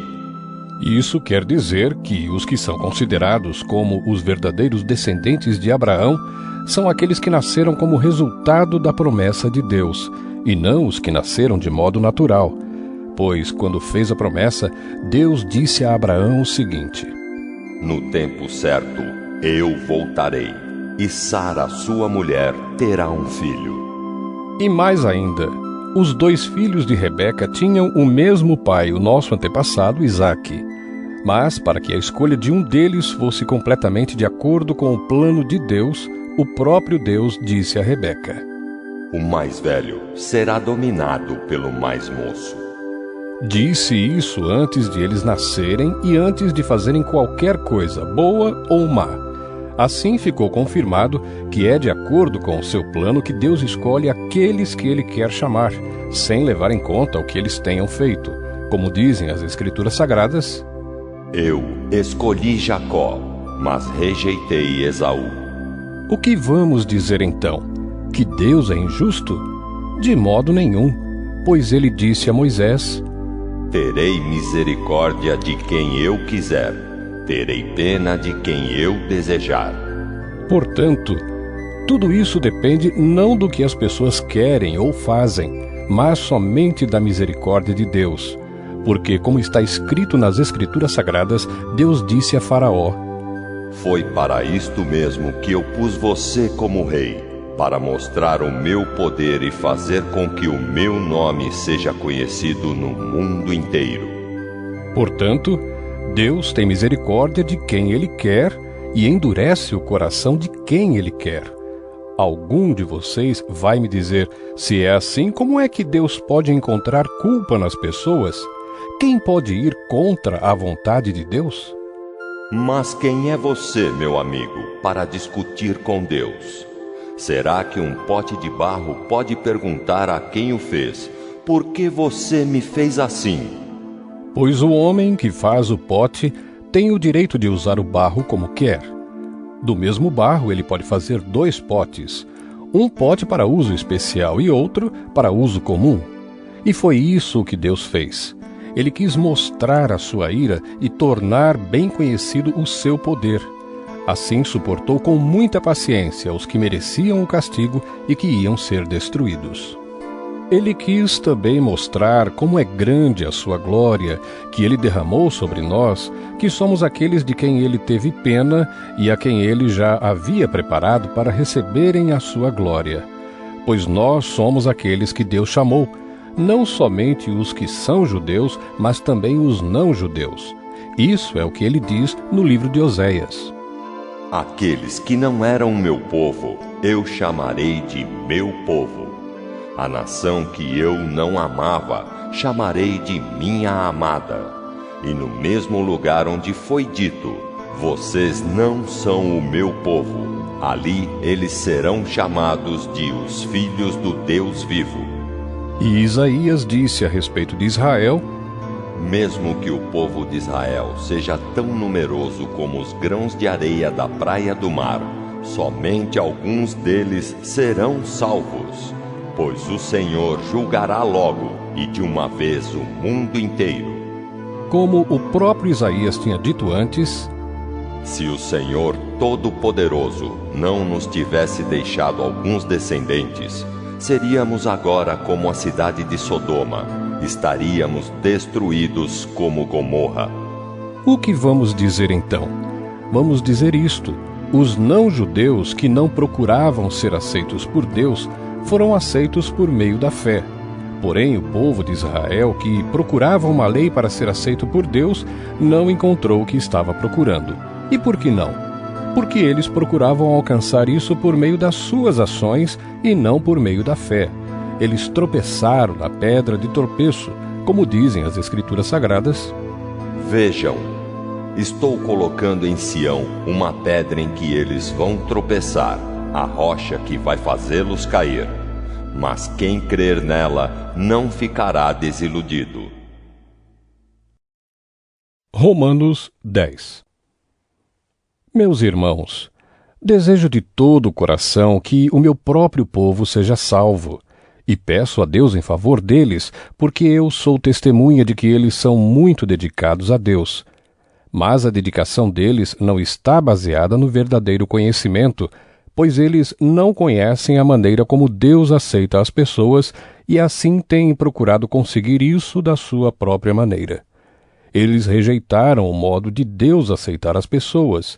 Isso quer dizer que os que são considerados como os verdadeiros descendentes de Abraão são aqueles que nasceram como resultado da promessa de Deus, e não os que nasceram de modo natural. Pois, quando fez a promessa, Deus disse a Abraão o seguinte: no tempo certo, eu voltarei, e Sara, sua mulher, terá um filho. E mais ainda, os dois filhos de Rebeca tinham o mesmo pai, o nosso antepassado Isaque. Mas, para que a escolha de um deles fosse completamente de acordo com o plano de Deus, o próprio Deus disse a Rebeca: o mais velho será dominado pelo mais moço. Disse isso antes de eles nascerem e antes de fazerem qualquer coisa, boa ou má. Assim ficou confirmado que é de acordo com o seu plano que Deus escolhe aqueles que Ele quer chamar, sem levar em conta o que eles tenham feito. Como dizem as Escrituras Sagradas: eu escolhi Jacó, mas rejeitei Esaú. O que vamos dizer então? Que Deus é injusto? De modo nenhum, pois Ele disse a Moisés: terei misericórdia de quem eu quiser, terei pena de quem eu desejar. Portanto, tudo isso depende não do que as pessoas querem ou fazem, mas somente da misericórdia de Deus. Porque, como está escrito nas Escrituras Sagradas, Deus disse a Faraó: foi para isto mesmo que eu pus você como rei, para mostrar o meu poder e fazer com que o meu nome seja conhecido no mundo inteiro. Portanto, Deus tem misericórdia de quem Ele quer e endurece o coração de quem Ele quer. Algum de vocês vai me dizer: se é assim, como é que Deus pode encontrar culpa nas pessoas? Quem pode ir contra a vontade de Deus? Mas quem é você, meu amigo, para discutir com Deus? Será que um pote de barro pode perguntar a quem o fez: por que você me fez assim? Pois o homem que faz o pote tem o direito de usar o barro como quer. Do mesmo barro ele pode fazer 2 potes, um pote para uso especial e outro para uso comum. E foi isso que Deus fez. Ele quis mostrar a sua ira e tornar bem conhecido o seu poder. Assim suportou com muita paciência os que mereciam o castigo e que iam ser destruídos. Ele quis também mostrar como é grande a sua glória, que ele derramou sobre nós, que somos aqueles de quem ele teve pena e a quem ele já havia preparado para receberem a sua glória. Pois nós somos aqueles que Deus chamou, não somente os que são judeus, mas também os não-judeus. Isso é o que ele diz no livro de Oséias. Aqueles que não eram meu povo, eu chamarei de meu povo. A nação que eu não amava, chamarei de minha amada. E no mesmo lugar onde foi dito: vocês não são o meu povo, ali eles serão chamados de os filhos do Deus vivo. E Isaías disse a respeito de Israel: mesmo que o povo de Israel seja tão numeroso como os grãos de areia da praia do mar, somente alguns deles serão salvos. Pois o Senhor julgará logo, e de uma vez, o mundo inteiro. Como o próprio Isaías tinha dito antes: se o Senhor Todo-Poderoso não nos tivesse deixado alguns descendentes, seríamos agora como a cidade de Sodoma, estaríamos destruídos como Gomorra. O que vamos dizer então? Vamos dizer isto: os não-judeus que não procuravam ser aceitos por Deus foram aceitos por meio da fé. Porém, o povo de Israel, que procurava uma lei para ser aceito por Deus, não encontrou o que estava procurando. E por que não? Porque eles procuravam alcançar isso por meio das suas ações e não por meio da fé. Eles tropeçaram na pedra de tropeço, como dizem as Escrituras Sagradas. Vejam, estou colocando em Sião uma pedra em que eles vão tropeçar, a rocha que vai fazê-los cair. Mas quem crer nela não ficará desiludido. Romanos 10. Meus irmãos, desejo de todo o coração que o meu próprio povo seja salvo, e peço a Deus em favor deles, porque eu sou testemunha de que eles são muito dedicados a Deus. Mas a dedicação deles não está baseada no verdadeiro conhecimento, pois eles não conhecem a maneira como Deus aceita as pessoas e assim têm procurado conseguir isso da sua própria maneira. Eles rejeitaram o modo de Deus aceitar as pessoas,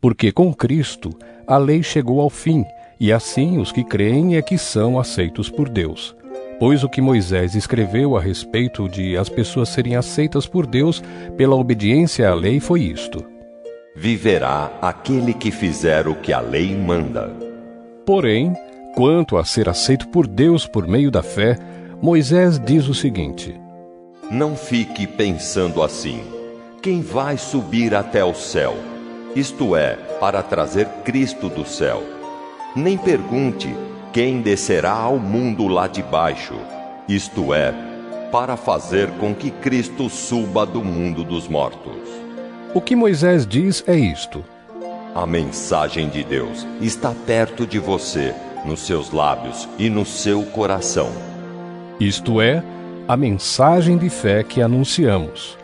porque com Cristo a lei chegou ao fim, e assim os que creem é que são aceitos por Deus. Pois o que Moisés escreveu a respeito de as pessoas serem aceitas por Deus pela obediência à lei foi isto: viverá aquele que fizer o que a lei manda. Porém, quanto a ser aceito por Deus por meio da fé, Moisés diz o seguinte: não fique pensando assim: quem vai subir até o céu? Isto é, para trazer Cristo do céu. Nem pergunte: quem descerá ao mundo lá de baixo? Isto é, para fazer com que Cristo suba do mundo dos mortos. O que Moisés diz é isto: a mensagem de Deus está perto de você, nos seus lábios e no seu coração. Isto é, a mensagem de fé que anunciamos.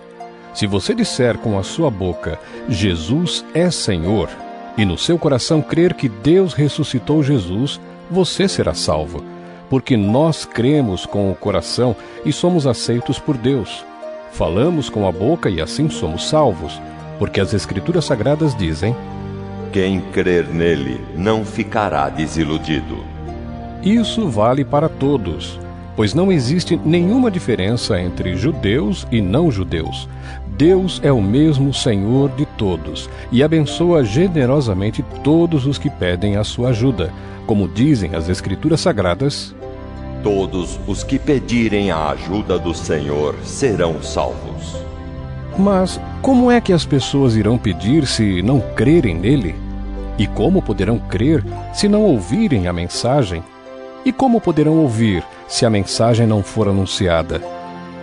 Se você disser com a sua boca, Jesus é Senhor, e no seu coração crer que Deus ressuscitou Jesus, você será salvo, porque nós cremos com o coração e somos aceitos por Deus. Falamos com a boca e assim somos salvos, porque as Escrituras Sagradas dizem: quem crer nele não ficará desiludido. Isso vale para todos, pois não existe nenhuma diferença entre judeus e não-judeus. Deus é o mesmo Senhor de todos e abençoa generosamente todos os que pedem a sua ajuda. Como dizem as Escrituras Sagradas: todos os que pedirem a ajuda do Senhor serão salvos. Mas como é que as pessoas irão pedir se não crerem nele? E como poderão crer se não ouvirem a mensagem? E como poderão ouvir se a mensagem não for anunciada?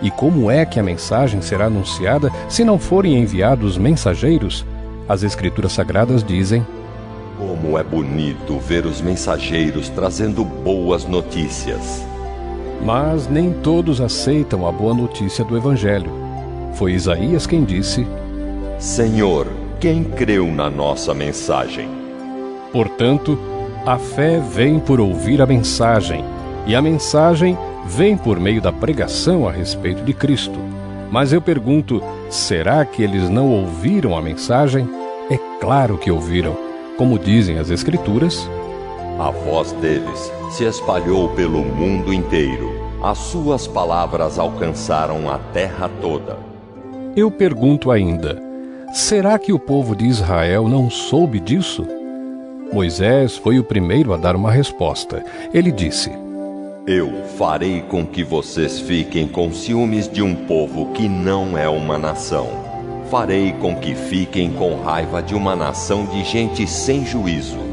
E como é que a mensagem será anunciada se não forem enviados mensageiros? As Escrituras Sagradas dizem: Como é bonito ver os mensageiros trazendo boas notícias. Mas nem todos aceitam a boa notícia do Evangelho. Foi Isaías quem disse: Senhor, quem creu na nossa mensagem? Portanto, a fé vem por ouvir a mensagem, e a mensagem vem por meio da pregação a respeito de Cristo. Mas eu pergunto, será que eles não ouviram a mensagem? É claro que ouviram. Como dizem as Escrituras: A voz deles se espalhou pelo mundo inteiro. As suas palavras alcançaram a terra toda. Eu pergunto ainda, será que o povo de Israel não soube disso? Moisés foi o primeiro a dar uma resposta. Ele disse: Eu farei com que vocês fiquem com ciúmes de um povo que não é uma nação. Farei com que fiquem com raiva de uma nação de gente sem juízo.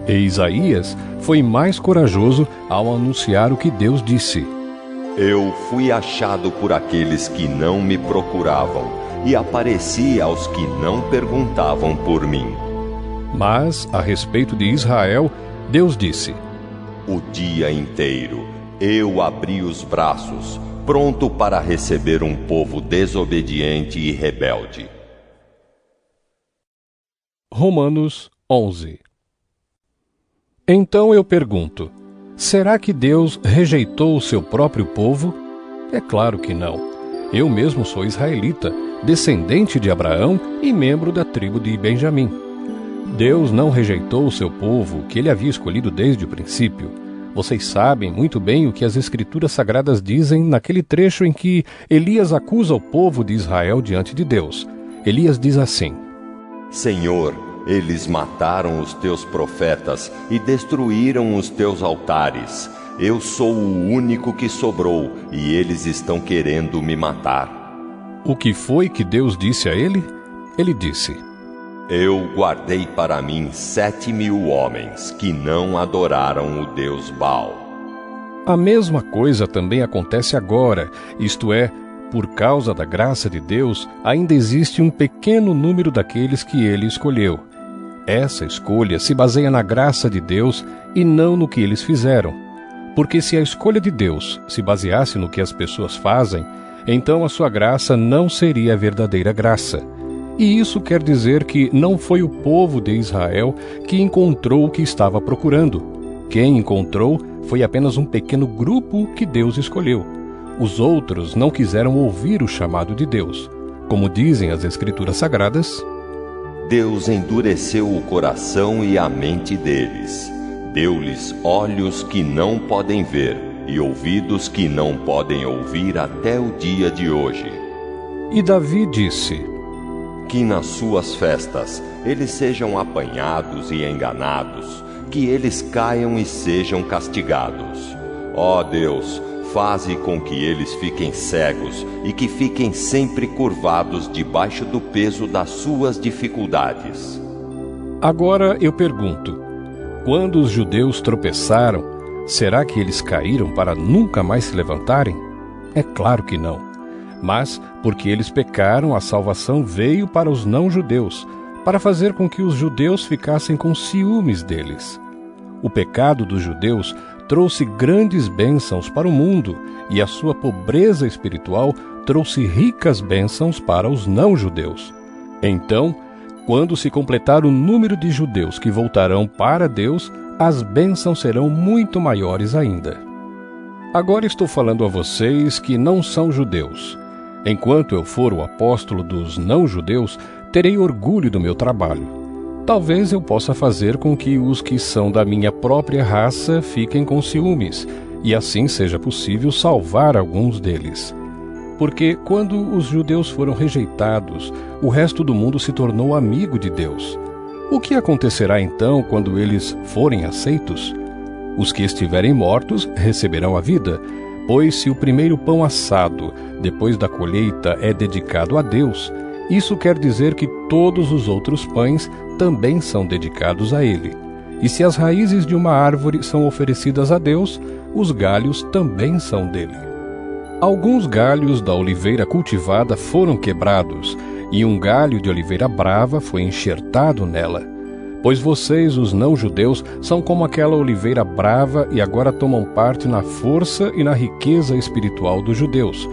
E Isaías foi mais corajoso ao anunciar o que Deus disse: Eu fui achado por aqueles que não me procuravam e apareci aos que não perguntavam por mim. Mas, a respeito de Israel, Deus disse: O dia inteiro eu abri os braços, pronto para receber um povo desobediente e rebelde. Romanos 11. Então eu pergunto, será que Deus rejeitou o seu próprio povo? É claro que não. Eu mesmo sou israelita, descendente de Abraão e membro da tribo de Benjamim. Deus não rejeitou o seu povo, que ele havia escolhido desde o princípio. Vocês sabem muito bem o que as Escrituras Sagradas dizem naquele trecho em que Elias acusa o povo de Israel diante de Deus. Elias diz assim: Senhor, eles mataram os teus profetas e destruíram os teus altares. Eu sou o único que sobrou e eles estão querendo me matar. O que foi que Deus disse a ele? Ele disse: Eu guardei para mim 7.000 homens que não adoraram o Deus Baal. A mesma coisa também acontece agora, isto é, por causa da graça de Deus, ainda existe um pequeno número daqueles que ele escolheu. Essa escolha se baseia na graça de Deus e não no que eles fizeram. Porque se a escolha de Deus se baseasse no que as pessoas fazem, então a sua graça não seria a verdadeira graça. E isso quer dizer que não foi o povo de Israel que encontrou o que estava procurando. Quem encontrou foi apenas um pequeno grupo que Deus escolheu. Os outros não quiseram ouvir o chamado de Deus. Como dizem as Escrituras Sagradas: Deus endureceu o coração e a mente deles. Deu-lhes olhos que não podem ver e ouvidos que não podem ouvir até o dia de hoje. E Davi disse: Que nas suas festas eles sejam apanhados e enganados, que eles caiam e sejam castigados. Ó Deus, faze com que eles fiquem cegos e que fiquem sempre curvados debaixo do peso das suas dificuldades. Agora eu pergunto, quando os judeus tropeçaram, será que eles caíram para nunca mais se levantarem? É claro que não. Mas, porque eles pecaram, a salvação veio para os não-judeus, para fazer com que os judeus ficassem com ciúmes deles. O pecado dos judeus trouxe grandes bênçãos para o mundo, e a sua pobreza espiritual trouxe ricas bênçãos para os não-judeus. Então, quando se completar o número de judeus que voltarão para Deus, as bênçãos serão muito maiores ainda. Agora estou falando a vocês que não são judeus. Enquanto eu for o apóstolo dos não-judeus, terei orgulho do meu trabalho. Talvez eu possa fazer com que os que são da minha própria raça fiquem com ciúmes, e assim seja possível salvar alguns deles. Porque quando os judeus foram rejeitados, o resto do mundo se tornou amigo de Deus. O que acontecerá então quando eles forem aceitos? Os que estiverem mortos receberão a vida, pois se o primeiro pão assado, depois da colheita, é dedicado a Deus, isso quer dizer que todos os outros pães também são dedicados a ele. E se as raízes de uma árvore são oferecidas a Deus, os galhos também são dele. Alguns galhos da oliveira cultivada foram quebrados, e um galho de oliveira brava foi enxertado nela. Pois vocês, os não-judeus, são como aquela oliveira brava e agora tomam parte na força e na riqueza espiritual dos judeus.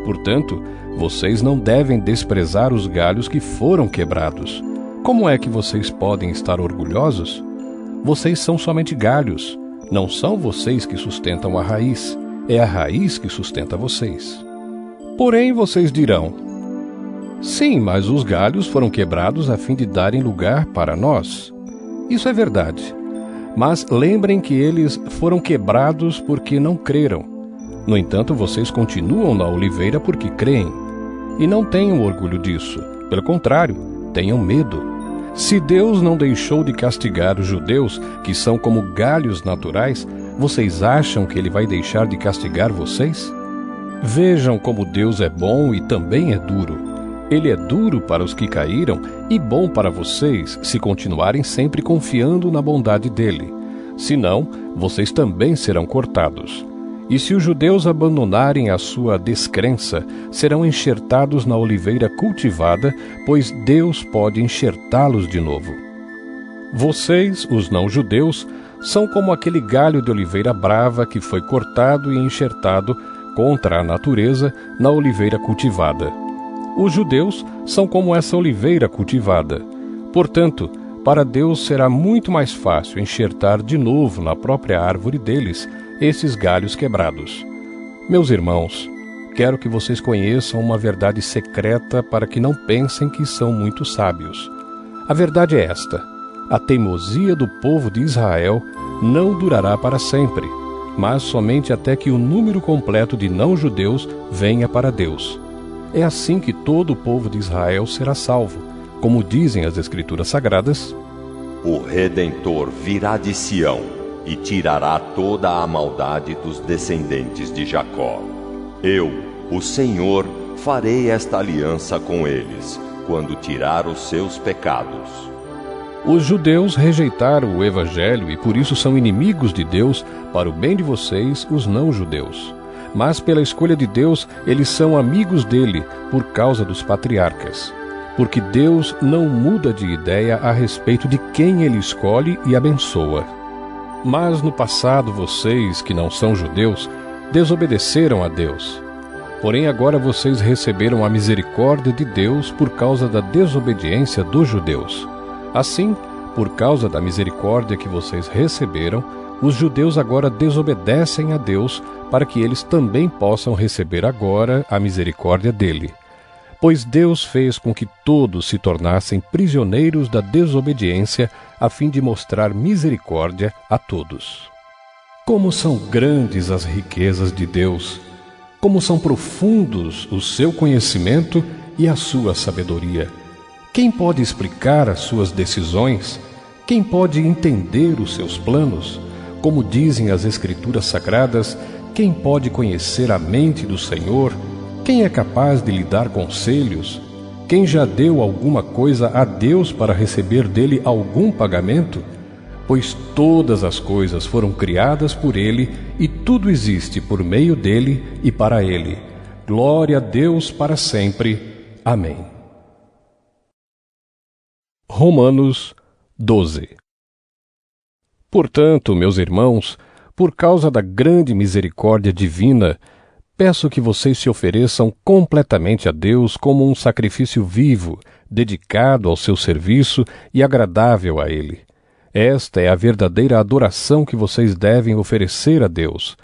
Portanto, vocês não devem desprezar os galhos que foram quebrados. Como é que vocês podem estar orgulhosos? Vocês são somente galhos. Não são vocês que sustentam a raiz. É a raiz que sustenta vocês. Porém, vocês dirão: sim, mas os galhos foram quebrados a fim de darem lugar para nós. Isso é verdade. Mas lembrem que eles foram quebrados porque não creram. No entanto, vocês continuam na oliveira porque creem. E não tenham orgulho disso. Pelo contrário, tenham medo. Se Deus não deixou de castigar os judeus, que são como galhos naturais, vocês acham que Ele vai deixar de castigar vocês? Vejam como Deus é bom e também é duro. Ele é duro para os que caíram e bom para vocês, se continuarem sempre confiando na bondade dele. Senão, vocês também serão cortados. E se os judeus abandonarem a sua descrença, serão enxertados na oliveira cultivada, pois Deus pode enxertá-los de novo. Vocês, os não-judeus, são como aquele galho de oliveira brava que foi cortado e enxertado contra a natureza na oliveira cultivada. Os judeus são como essa oliveira cultivada. Portanto, para Deus será muito mais fácil enxertar de novo na própria árvore deles esses galhos quebrados. Meus irmãos, quero que vocês conheçam uma verdade secreta para que não pensem que são muito sábios. A verdade é esta: a teimosia do povo de Israel não durará para sempre, mas somente até que o número completo de não-judeus venha para Deus. É assim que todo o povo de Israel será salvo, como dizem as Escrituras Sagradas: o Redentor virá de Sião e tirará toda a maldade dos descendentes de Jacó. Eu, o Senhor, farei esta aliança com eles, quando tirar os seus pecados. Os judeus rejeitaram o Evangelho e por isso são inimigos de Deus para o bem de vocês, os não-judeus. Mas pela escolha de Deus, eles são amigos dele por causa dos patriarcas. Porque Deus não muda de ideia a respeito de quem ele escolhe e abençoa. Mas no passado vocês, que não são judeus, desobedeceram a Deus. Porém agora vocês receberam a misericórdia de Deus por causa da desobediência dos judeus. Assim, por causa da misericórdia que vocês receberam, os judeus agora desobedecem a Deus para que eles também possam receber agora a misericórdia dele. Pois Deus fez com que todos se tornassem prisioneiros da desobediência, a fim de mostrar misericórdia a todos. Como são grandes as riquezas de Deus! Como são profundos o seu conhecimento e a sua sabedoria! Quem pode explicar as suas decisões? Quem pode entender os seus planos? Como dizem as Escrituras Sagradas, quem pode conhecer a mente do Senhor? Quem é capaz de lhe dar conselhos? Quem já deu alguma coisa a Deus para receber dele algum pagamento? Pois todas as coisas foram criadas por ele e tudo existe por meio dele e para ele. Glória a Deus para sempre. Amém. Romanos 12. Portanto, meus irmãos, por causa da grande misericórdia divina, peço que vocês se ofereçam completamente a Deus como um sacrifício vivo, dedicado ao seu serviço e agradável a Ele. Esta é a verdadeira adoração que vocês devem oferecer a Deus.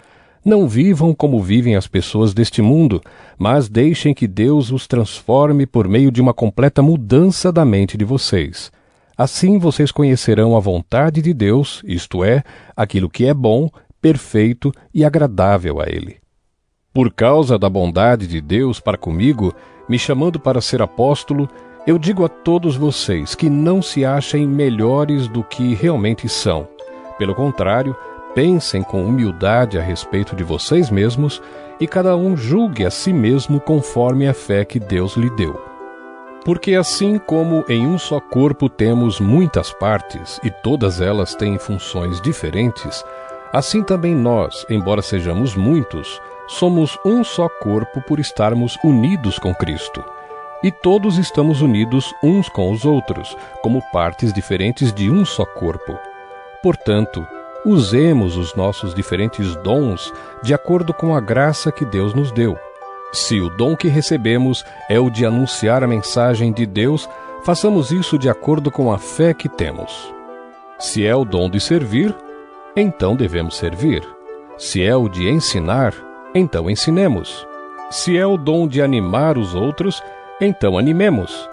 Não vivam como vivem as pessoas deste mundo, mas deixem que Deus os transforme por meio de uma completa mudança da mente de vocês. Assim vocês conhecerão a vontade de Deus, isto é, aquilo que é bom, perfeito e agradável a Ele. Por causa da bondade de Deus para comigo, me chamando para ser apóstolo, eu digo a todos vocês que não se achem melhores do que realmente são. Pelo contrário, pensem com humildade a respeito de vocês mesmos e cada um julgue a si mesmo conforme a fé que Deus lhe deu. Porque assim como em um só corpo temos muitas partes, e todas elas têm funções diferentes, assim também nós, embora sejamos muitos, somos um só corpo por estarmos unidos com Cristo. E todos estamos unidos uns com os outros, como partes diferentes de um só corpo. Portanto, usemos os nossos diferentes dons de acordo com a graça que Deus nos deu. Se o dom que recebemos é o de anunciar a mensagem de Deus, façamos isso de acordo com a fé que temos. Se é o dom de servir, então devemos servir. Se é o de ensinar, então ensinemos. Se é o dom de animar os outros, então animemos.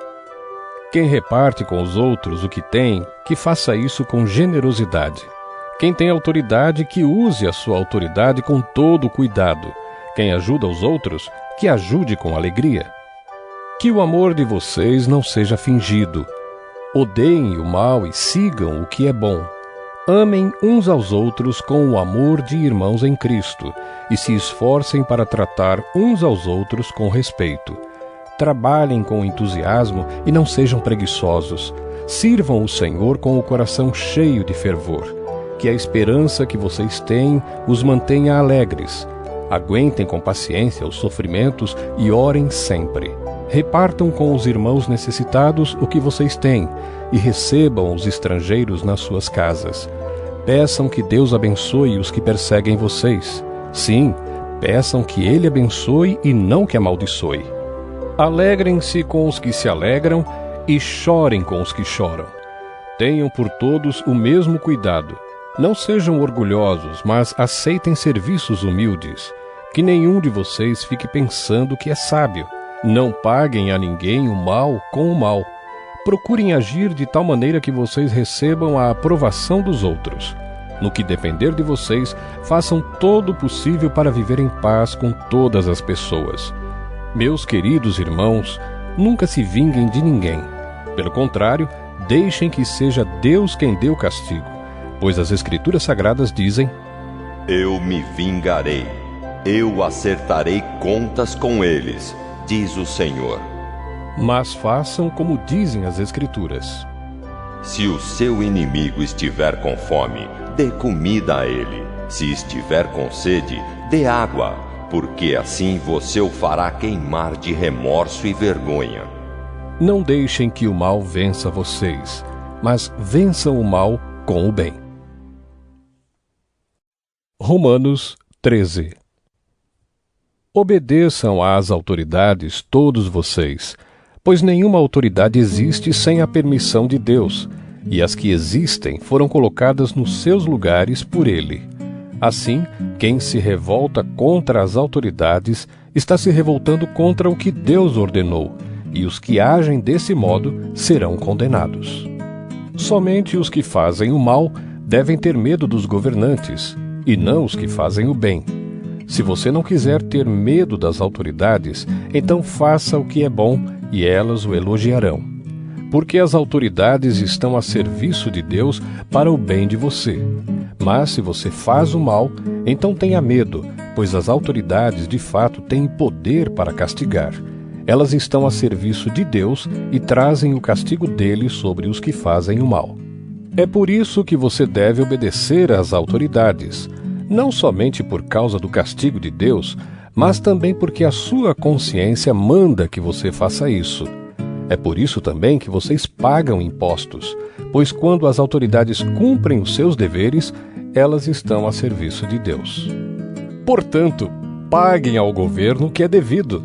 Quem reparte com os outros o que tem, que faça isso com generosidade. Quem tem autoridade, que use a sua autoridade com todo cuidado. Quem ajuda os outros, que ajude com alegria. Que o amor de vocês não seja fingido. Odeiem o mal e sigam o que é bom. Amem uns aos outros com o amor de irmãos em Cristo e se esforcem para tratar uns aos outros com respeito. Trabalhem com entusiasmo e não sejam preguiçosos. Sirvam o Senhor com o coração cheio de fervor. Que a esperança que vocês têm os mantenha alegres. Aguentem com paciência os sofrimentos e orem sempre. Repartam com os irmãos necessitados o que vocês têm e recebam os estrangeiros nas suas casas. Peçam que Deus abençoe os que perseguem vocês. Sim, peçam que Ele abençoe e não que amaldiçoe. Alegrem-se com os que se alegram e chorem com os que choram. Tenham por todos o mesmo cuidado. Não sejam orgulhosos, mas aceitem serviços humildes. Que nenhum de vocês fique pensando que é sábio. Não paguem a ninguém o mal com o mal. Procurem agir de tal maneira que vocês recebam a aprovação dos outros. No que depender de vocês, façam todo o possível para viver em paz com todas as pessoas. Meus queridos irmãos, nunca se vinguem de ninguém. Pelo contrário, deixem que seja Deus quem dê o castigo, pois as Escrituras Sagradas dizem: Eu me vingarei, eu acertarei contas com eles, diz o Senhor. Mas façam como dizem as Escrituras. Se o seu inimigo estiver com fome, dê comida a ele. Se estiver com sede, dê água, porque assim você o fará queimar de remorso e vergonha. Não deixem que o mal vença vocês, mas vençam o mal com o bem. Romanos 13. Obedeçam às autoridades todos vocês, pois nenhuma autoridade existe sem a permissão de Deus, e as que existem foram colocadas nos seus lugares por Ele. Assim, quem se revolta contra as autoridades está se revoltando contra o que Deus ordenou, e os que agem desse modo serão condenados. Somente os que fazem o mal devem ter medo dos governantes, e não os que fazem o bem. Se você não quiser ter medo das autoridades, então faça o que é bom e elas o elogiarão. Porque as autoridades estão a serviço de Deus para o bem de você. Mas se você faz o mal, então tenha medo, pois as autoridades de fato têm poder para castigar. Elas estão a serviço de Deus e trazem o castigo dele sobre os que fazem o mal. É por isso que você deve obedecer às autoridades, não somente por causa do castigo de Deus, mas também porque a sua consciência manda que você faça isso. É por isso também que vocês pagam impostos, pois quando as autoridades cumprem os seus deveres, elas estão a serviço de Deus. Portanto, paguem ao governo o que é devido.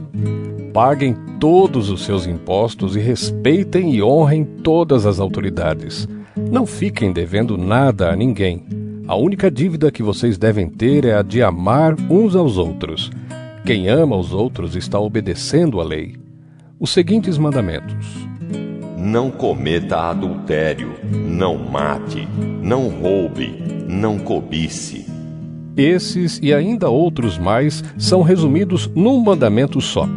Paguem todos os seus impostos e respeitem e honrem todas as autoridades. Não fiquem devendo nada a ninguém. A única dívida que vocês devem ter é a de amar uns aos outros. Quem ama os outros está obedecendo à lei. Os seguintes mandamentos: Não cometa adultério, não mate, não roube, não cobice. Esses e ainda outros mais são resumidos num mandamento só: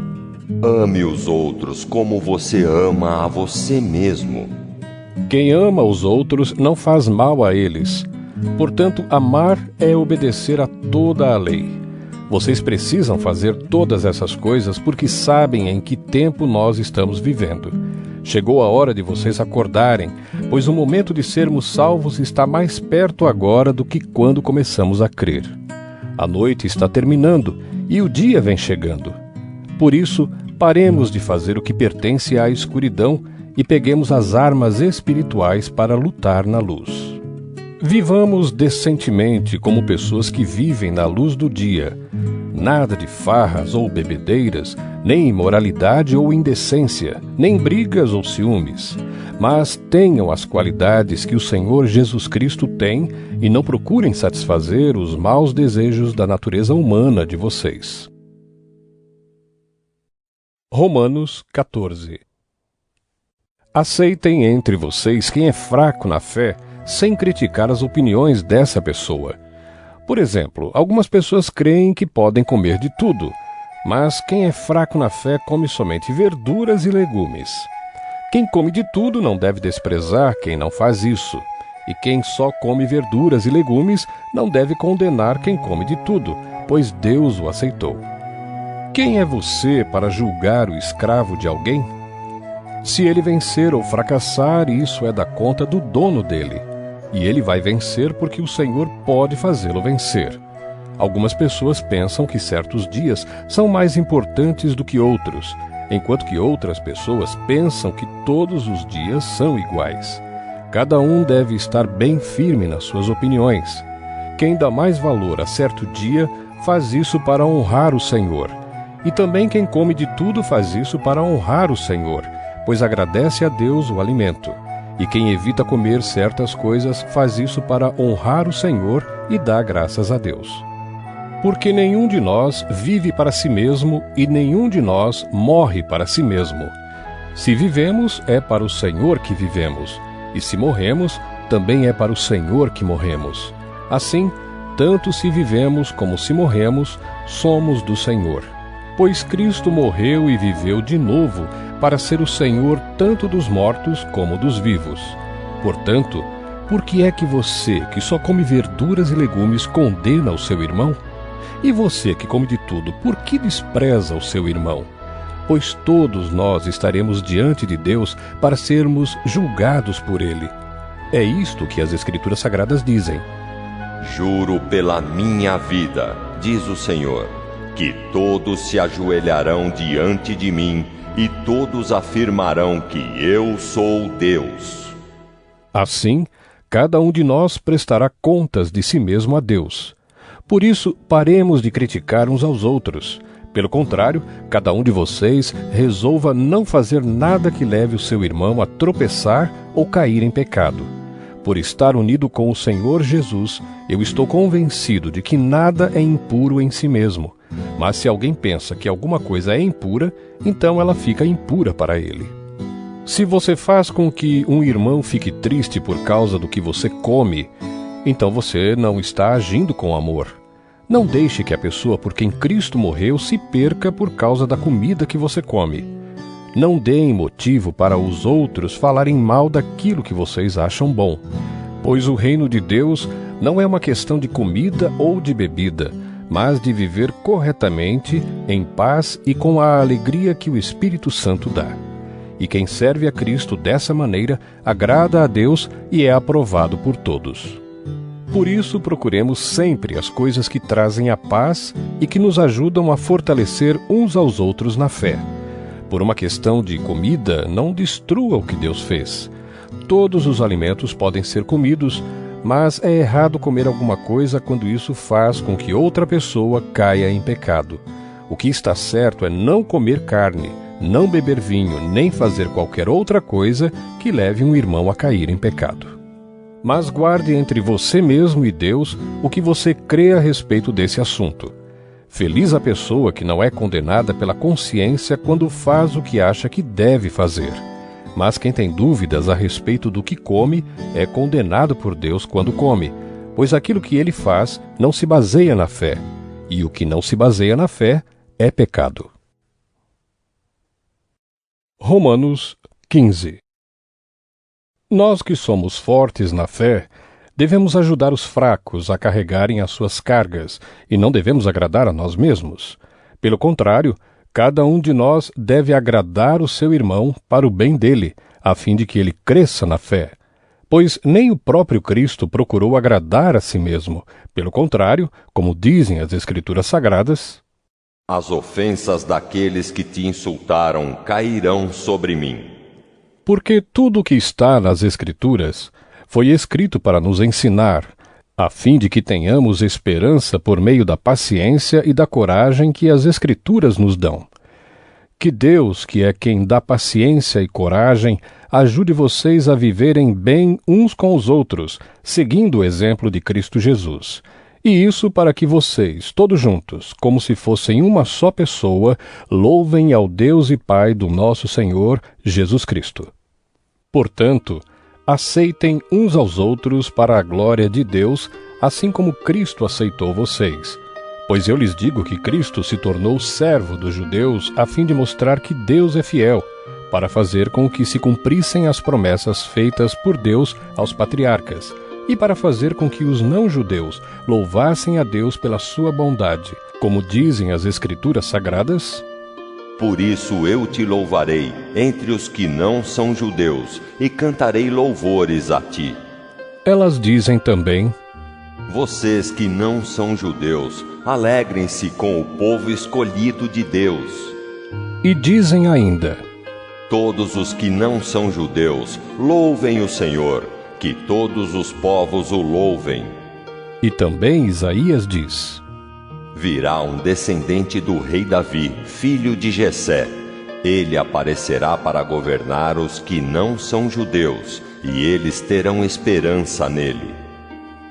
Ame os outros como você ama a você mesmo. Quem ama os outros não faz mal a eles. Portanto, amar é obedecer a toda a lei. Vocês precisam fazer todas essas coisas porque sabem em que tempo nós estamos vivendo. Chegou a hora de vocês acordarem, pois o momento de sermos salvos está mais perto agora do que quando começamos a crer. A noite está terminando e o dia vem chegando. Por isso, paremos de fazer o que pertence à escuridão e peguemos as armas espirituais para lutar na luz. Vivamos decentemente como pessoas que vivem na luz do dia. Nada de farras ou bebedeiras, nem imoralidade ou indecência, nem brigas ou ciúmes. Mas tenham as qualidades que o Senhor Jesus Cristo tem e não procurem satisfazer os maus desejos da natureza humana de vocês. Romanos 14. Aceitem entre vocês quem é fraco na fé, sem criticar as opiniões dessa pessoa. Por exemplo, algumas pessoas creem que podem comer de tudo, mas quem é fraco na fé come somente verduras e legumes. Quem come de tudo não deve desprezar quem não faz isso, e quem só come verduras e legumes não deve condenar quem come de tudo, pois Deus o aceitou. Quem é você para julgar o escravo de alguém? Se ele vencer ou fracassar, isso é da conta do dono dele. E ele vai vencer porque o Senhor pode fazê-lo vencer. Algumas pessoas pensam que certos dias são mais importantes do que outros, enquanto que outras pessoas pensam que todos os dias são iguais. Cada um deve estar bem firme nas suas opiniões. Quem dá mais valor a certo dia faz isso para honrar o Senhor. E também quem come de tudo faz isso para honrar o Senhor, pois agradece a Deus o alimento. E quem evita comer certas coisas faz isso para honrar o Senhor e dá graças a Deus. Porque nenhum de nós vive para si mesmo e nenhum de nós morre para si mesmo. Se vivemos, é para o Senhor que vivemos, e se morremos, também é para o Senhor que morremos. Assim, tanto se vivemos como se morremos, somos do Senhor. Pois Cristo morreu e viveu de novo para ser o Senhor tanto dos mortos como dos vivos. Portanto, por que é que você, que só come verduras e legumes, condena o seu irmão? E você, que come de tudo, por que despreza o seu irmão? Pois todos nós estaremos diante de Deus para sermos julgados por ele. É isto que as Escrituras Sagradas dizem. Juro pela minha vida, diz o Senhor, que todos se ajoelharão diante de mim e todos afirmarão que eu sou Deus. Assim, cada um de nós prestará contas de si mesmo a Deus. Por isso, paremos de criticar uns aos outros. Pelo contrário, cada um de vocês resolva não fazer nada que leve o seu irmão a tropeçar ou cair em pecado. Por estar unido com o Senhor Jesus, eu estou convencido de que nada é impuro em si mesmo. Mas se alguém pensa que alguma coisa é impura, então ela fica impura para ele. Se você faz com que um irmão fique triste por causa do que você come, então você não está agindo com amor. Não deixe que a pessoa por quem Cristo morreu se perca por causa da comida que você come. Não deem motivo para os outros falarem mal daquilo que vocês acham bom, pois o reino de Deus não é uma questão de comida ou de bebida, mas de viver corretamente, em paz e com a alegria que o Espírito Santo dá. E quem serve a Cristo dessa maneira agrada a Deus e é aprovado por todos. Por isso, procuremos sempre as coisas que trazem a paz e que nos ajudam a fortalecer uns aos outros na fé. Por uma questão de comida, não destrua o que Deus fez. Todos os alimentos podem ser comidos, mas é errado comer alguma coisa quando isso faz com que outra pessoa caia em pecado. O que está certo é não comer carne, não beber vinho, nem fazer qualquer outra coisa que leve um irmão a cair em pecado. Mas guarde entre você mesmo e Deus o que você crê a respeito desse assunto. Feliz a pessoa que não é condenada pela consciência quando faz o que acha que deve fazer. Mas quem tem dúvidas a respeito do que come é condenado por Deus quando come, pois aquilo que ele faz não se baseia na fé, e o que não se baseia na fé é pecado. Romanos 15. Nós que somos fortes na fé, Devemos ajudar os fracos a carregarem as suas cargas, e não devemos agradar a nós mesmos. Pelo contrário, cada um de nós deve agradar o seu irmão para o bem dele, a fim de que ele cresça na fé. Pois nem o próprio Cristo procurou agradar a si mesmo. Pelo contrário, como dizem as Escrituras Sagradas, as ofensas daqueles que te insultaram cairão sobre mim. Porque tudo o que está nas Escrituras foi escrito para nos ensinar, a fim de que tenhamos esperança por meio da paciência e da coragem que as Escrituras nos dão. Que Deus, que é quem dá paciência e coragem, ajude vocês a viverem bem uns com os outros, seguindo o exemplo de Cristo Jesus. E isso para que vocês, todos juntos, como se fossem uma só pessoa, louvem ao Deus e Pai do nosso Senhor Jesus Cristo. Portanto, aceitem uns aos outros para a glória de Deus, assim como Cristo aceitou vocês. Pois eu lhes digo que Cristo se tornou servo dos judeus a fim de mostrar que Deus é fiel, para fazer com que se cumprissem as promessas feitas por Deus aos patriarcas, e para fazer com que os não-judeus louvassem a Deus pela sua bondade, como dizem as Escrituras Sagradas: por isso eu te louvarei entre os que não são judeus, e cantarei louvores a ti. Elas dizem também: vocês que não são judeus, alegrem-se com o povo escolhido de Deus. E dizem ainda: todos os que não são judeus, louvem o Senhor, que todos os povos o louvem. E também Isaías diz: virá um descendente do rei Davi, filho de Jessé. Ele aparecerá para governar os que não são judeus, e eles terão esperança nele.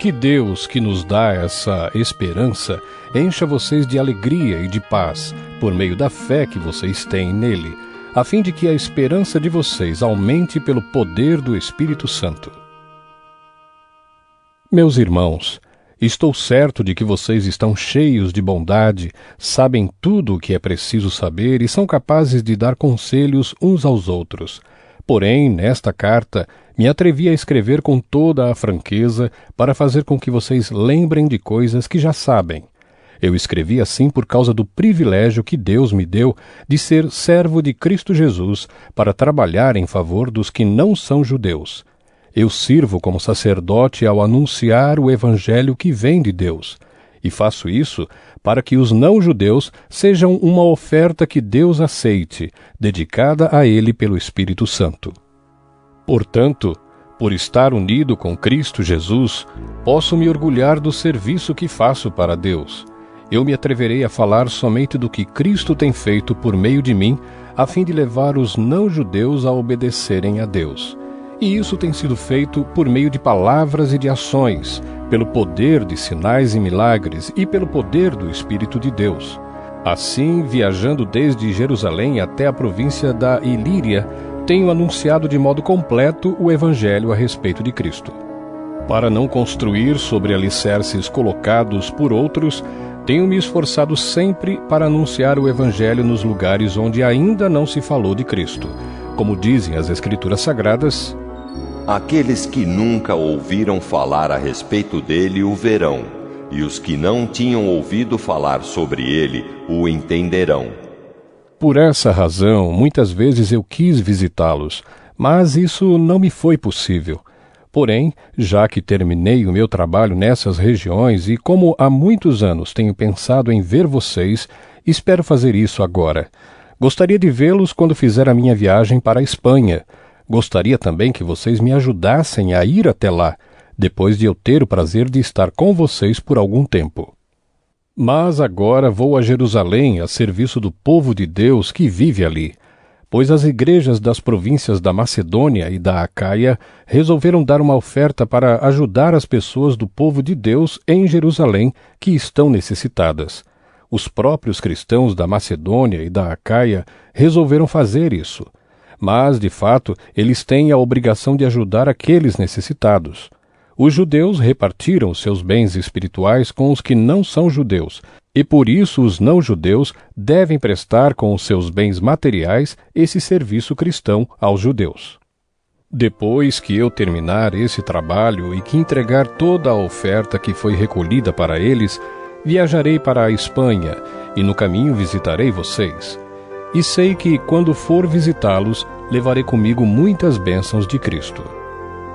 Que Deus, que nos dá essa esperança, encha vocês de alegria e de paz, por meio da fé que vocês têm nele, a fim de que a esperança de vocês aumente pelo poder do Espírito Santo. Meus irmãos, estou certo de que vocês estão cheios de bondade, sabem tudo o que é preciso saber e são capazes de dar conselhos uns aos outros. Porém, nesta carta, me atrevi a escrever com toda a franqueza para fazer com que vocês lembrem de coisas que já sabem. Eu escrevi assim por causa do privilégio que Deus me deu de ser servo de Cristo Jesus para trabalhar em favor dos que não são judeus. Eu sirvo como sacerdote ao anunciar o Evangelho que vem de Deus, e faço isso para que os não-judeus sejam uma oferta que Deus aceite, dedicada a Ele pelo Espírito Santo. Portanto, por estar unido com Cristo Jesus, posso me orgulhar do serviço que faço para Deus. Eu me atreverei a falar somente do que Cristo tem feito por meio de mim, a fim de levar os não-judeus a obedecerem a Deus. E isso tem sido feito por meio de palavras e de ações, pelo poder de sinais e milagres e pelo poder do Espírito de Deus. Assim, viajando desde Jerusalém até a província da Ilíria, tenho anunciado de modo completo o Evangelho a respeito de Cristo. Para não construir sobre alicerces colocados por outros, tenho me esforçado sempre para anunciar o Evangelho nos lugares onde ainda não se falou de Cristo. Como dizem as Escrituras Sagradas: aqueles que nunca ouviram falar a respeito dele o verão, e os que não tinham ouvido falar sobre ele o entenderão. Por essa razão, muitas vezes eu quis visitá-los, mas isso não me foi possível. Porém, já que terminei o meu trabalho nessas regiões e como há muitos anos tenho pensado em ver vocês, espero fazer isso agora. Gostaria de vê-los quando fizer a minha viagem para a Espanha. Gostaria também que vocês me ajudassem a ir até lá, depois de eu ter o prazer de estar com vocês por algum tempo. Mas agora vou a Jerusalém a serviço do povo de Deus que vive ali, pois as igrejas das províncias da Macedônia e da Acaia resolveram dar uma oferta para ajudar as pessoas do povo de Deus em Jerusalém que estão necessitadas. Os próprios cristãos da Macedônia e da Acaia resolveram fazer isso. Mas, de fato, eles têm a obrigação de ajudar aqueles necessitados. Os judeus repartiram seus bens espirituais com os que não são judeus, e por isso os não-judeus devem prestar com os seus bens materiais esse serviço cristão aos judeus. Depois que eu terminar esse trabalho e que entregar toda a oferta que foi recolhida para eles, viajarei para a Espanha e no caminho visitarei vocês. E sei que, quando for visitá-los, levarei comigo muitas bênçãos de Cristo.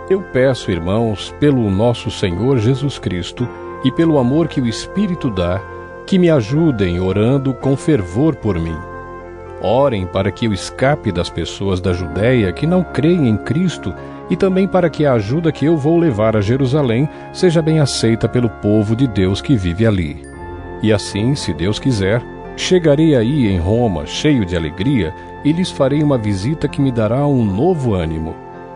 Eu peço, irmãos, pelo nosso Senhor Jesus Cristo e pelo amor que o Espírito dá, que me ajudem orando com fervor por mim. Orem para que eu escape das pessoas da Judéia que não creem em Cristo e também para que a ajuda que eu vou levar a Jerusalém seja bem aceita pelo povo de Deus que vive ali. E assim, se Deus quiser, chegarei aí em Roma cheio de alegria e lhes farei uma visita que me dará um novo ânimo.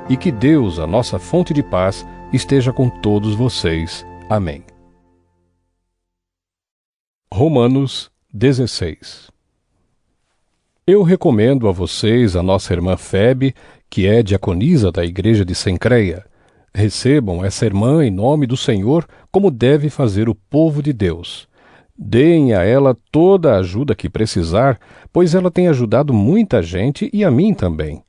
E que Deus, a nossa fonte de paz, esteja com todos vocês. Amém. Romanos 16. Eu recomendo a vocês a nossa irmã Febe, que é diaconisa da igreja de Cencreia. Recebam essa irmã em nome do Senhor, como deve fazer o povo de Deus. Deem a ela toda a ajuda que precisar, pois ela tem ajudado muita gente e a mim também.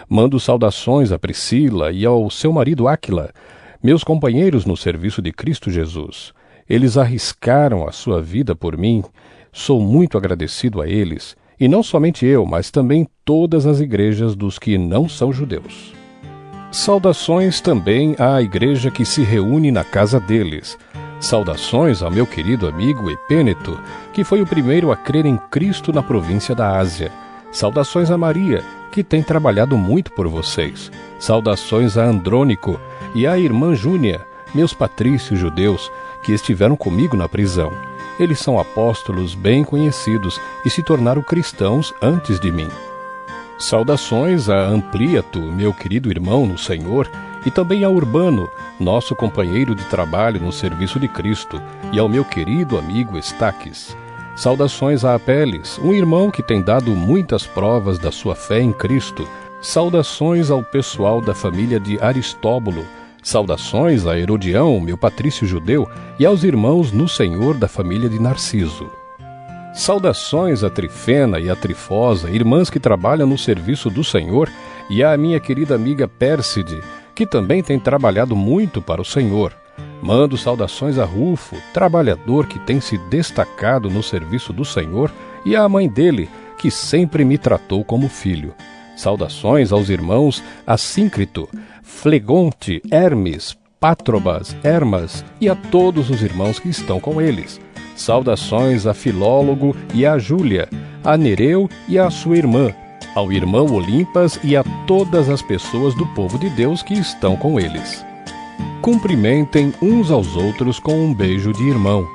Mando saudações a Priscila e ao seu marido Áquila, meus companheiros no serviço de Cristo Jesus. Eles arriscaram a sua vida por mim. Sou muito agradecido a eles. E não somente eu, mas também todas as igrejas dos que não são judeus. Saudações também à igreja que se reúne na casa deles. Saudações ao meu querido amigo Epêneto, que foi o primeiro a crer em Cristo na província da Ásia. Saudações a Maria, que tem trabalhado muito por vocês. Saudações a Andrônico e à irmã Júnia, meus patrícios judeus, que estiveram comigo na prisão. Eles são apóstolos bem conhecidos e se tornaram cristãos antes de mim. Saudações a Ampliato, meu querido irmão no Senhor, e também a Urbano, nosso companheiro de trabalho no serviço de Cristo, e ao meu querido amigo Estaques. Saudações a Apeles, um irmão que tem dado muitas provas da sua fé em Cristo. Saudações ao pessoal da família de Aristóbulo. Saudações a Herodião, meu patrício judeu, e aos irmãos no Senhor da família de Narciso. Saudações a Trifena e a Trifosa, irmãs que trabalham no serviço do Senhor, e à minha querida amiga Pérside, que também tem trabalhado muito para o Senhor. Mando saudações a Rufo, trabalhador que tem se destacado no serviço do Senhor, e à mãe dele, que sempre me tratou como filho. Saudações aos irmãos Assíncrito, Flegonte, Hermes, Pátrobas, Hermas e a todos os irmãos que estão com eles. Saudações a Filólogo e a Júlia, a Nereu e a sua irmã, ao irmão Olimpas e a todas as pessoas do povo de Deus que estão com eles. Cumprimentem uns aos outros com um beijo de irmão.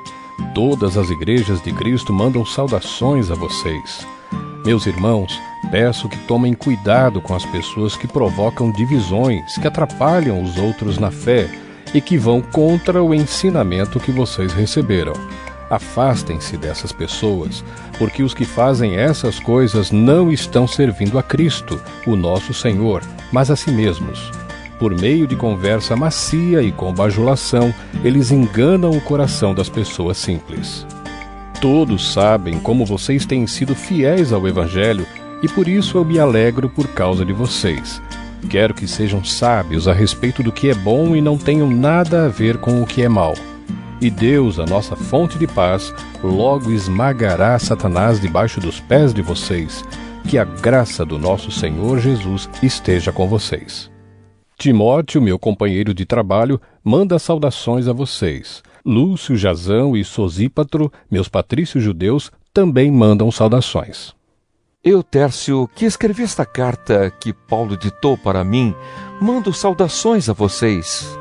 Todas as igrejas de Cristo mandam saudações a vocês. Meus irmãos, peço que tomem cuidado com as pessoas que provocam divisões, que atrapalham os outros na fé e que vão contra o ensinamento que vocês receberam. Afastem-se dessas pessoas, porque os que fazem essas coisas não estão servindo a Cristo, o nosso Senhor, mas a si mesmos. Por meio de conversa macia e com bajulação, eles enganam o coração das pessoas simples. Todos sabem como vocês têm sido fiéis ao Evangelho e por isso eu me alegro por causa de vocês. Quero que sejam sábios a respeito do que é bom e não tenham nada a ver com o que é mal. E Deus, a nossa fonte de paz, logo esmagará Satanás debaixo dos pés de vocês. Que a graça do nosso Senhor Jesus esteja com vocês. Timóteo, meu companheiro de trabalho, manda saudações a vocês. Lúcio, Jasão e Sosípatro, meus patrícios judeus, também mandam saudações. Eu, Tércio, que escrevi esta carta que Paulo ditou para mim, mando saudações a vocês.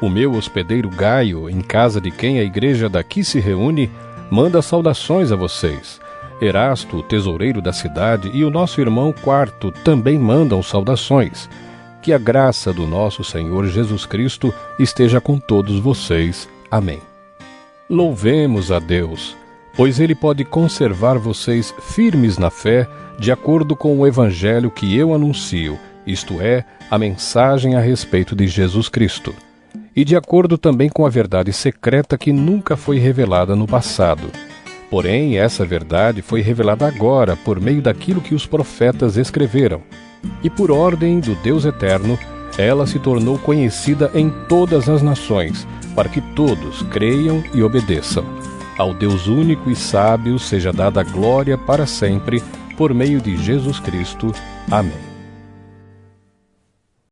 O meu hospedeiro Gaio, em casa de quem a igreja daqui se reúne, manda saudações a vocês. Erasto, o tesoureiro da cidade, e o nosso irmão Quarto também mandam saudações. Que a graça do nosso Senhor Jesus Cristo esteja com todos vocês. Amém. Louvemos a Deus, pois Ele pode conservar vocês firmes na fé, de acordo com o Evangelho que eu anuncio, isto é, a mensagem a respeito de Jesus Cristo, e de acordo também com a verdade secreta que nunca foi revelada no passado. Porém, essa verdade foi revelada agora por meio daquilo que os profetas escreveram. E por ordem do Deus eterno, ela se tornou conhecida em todas as nações, para que todos creiam e obedeçam. Ao Deus único e sábio seja dada glória para sempre, por meio de Jesus Cristo. Amém.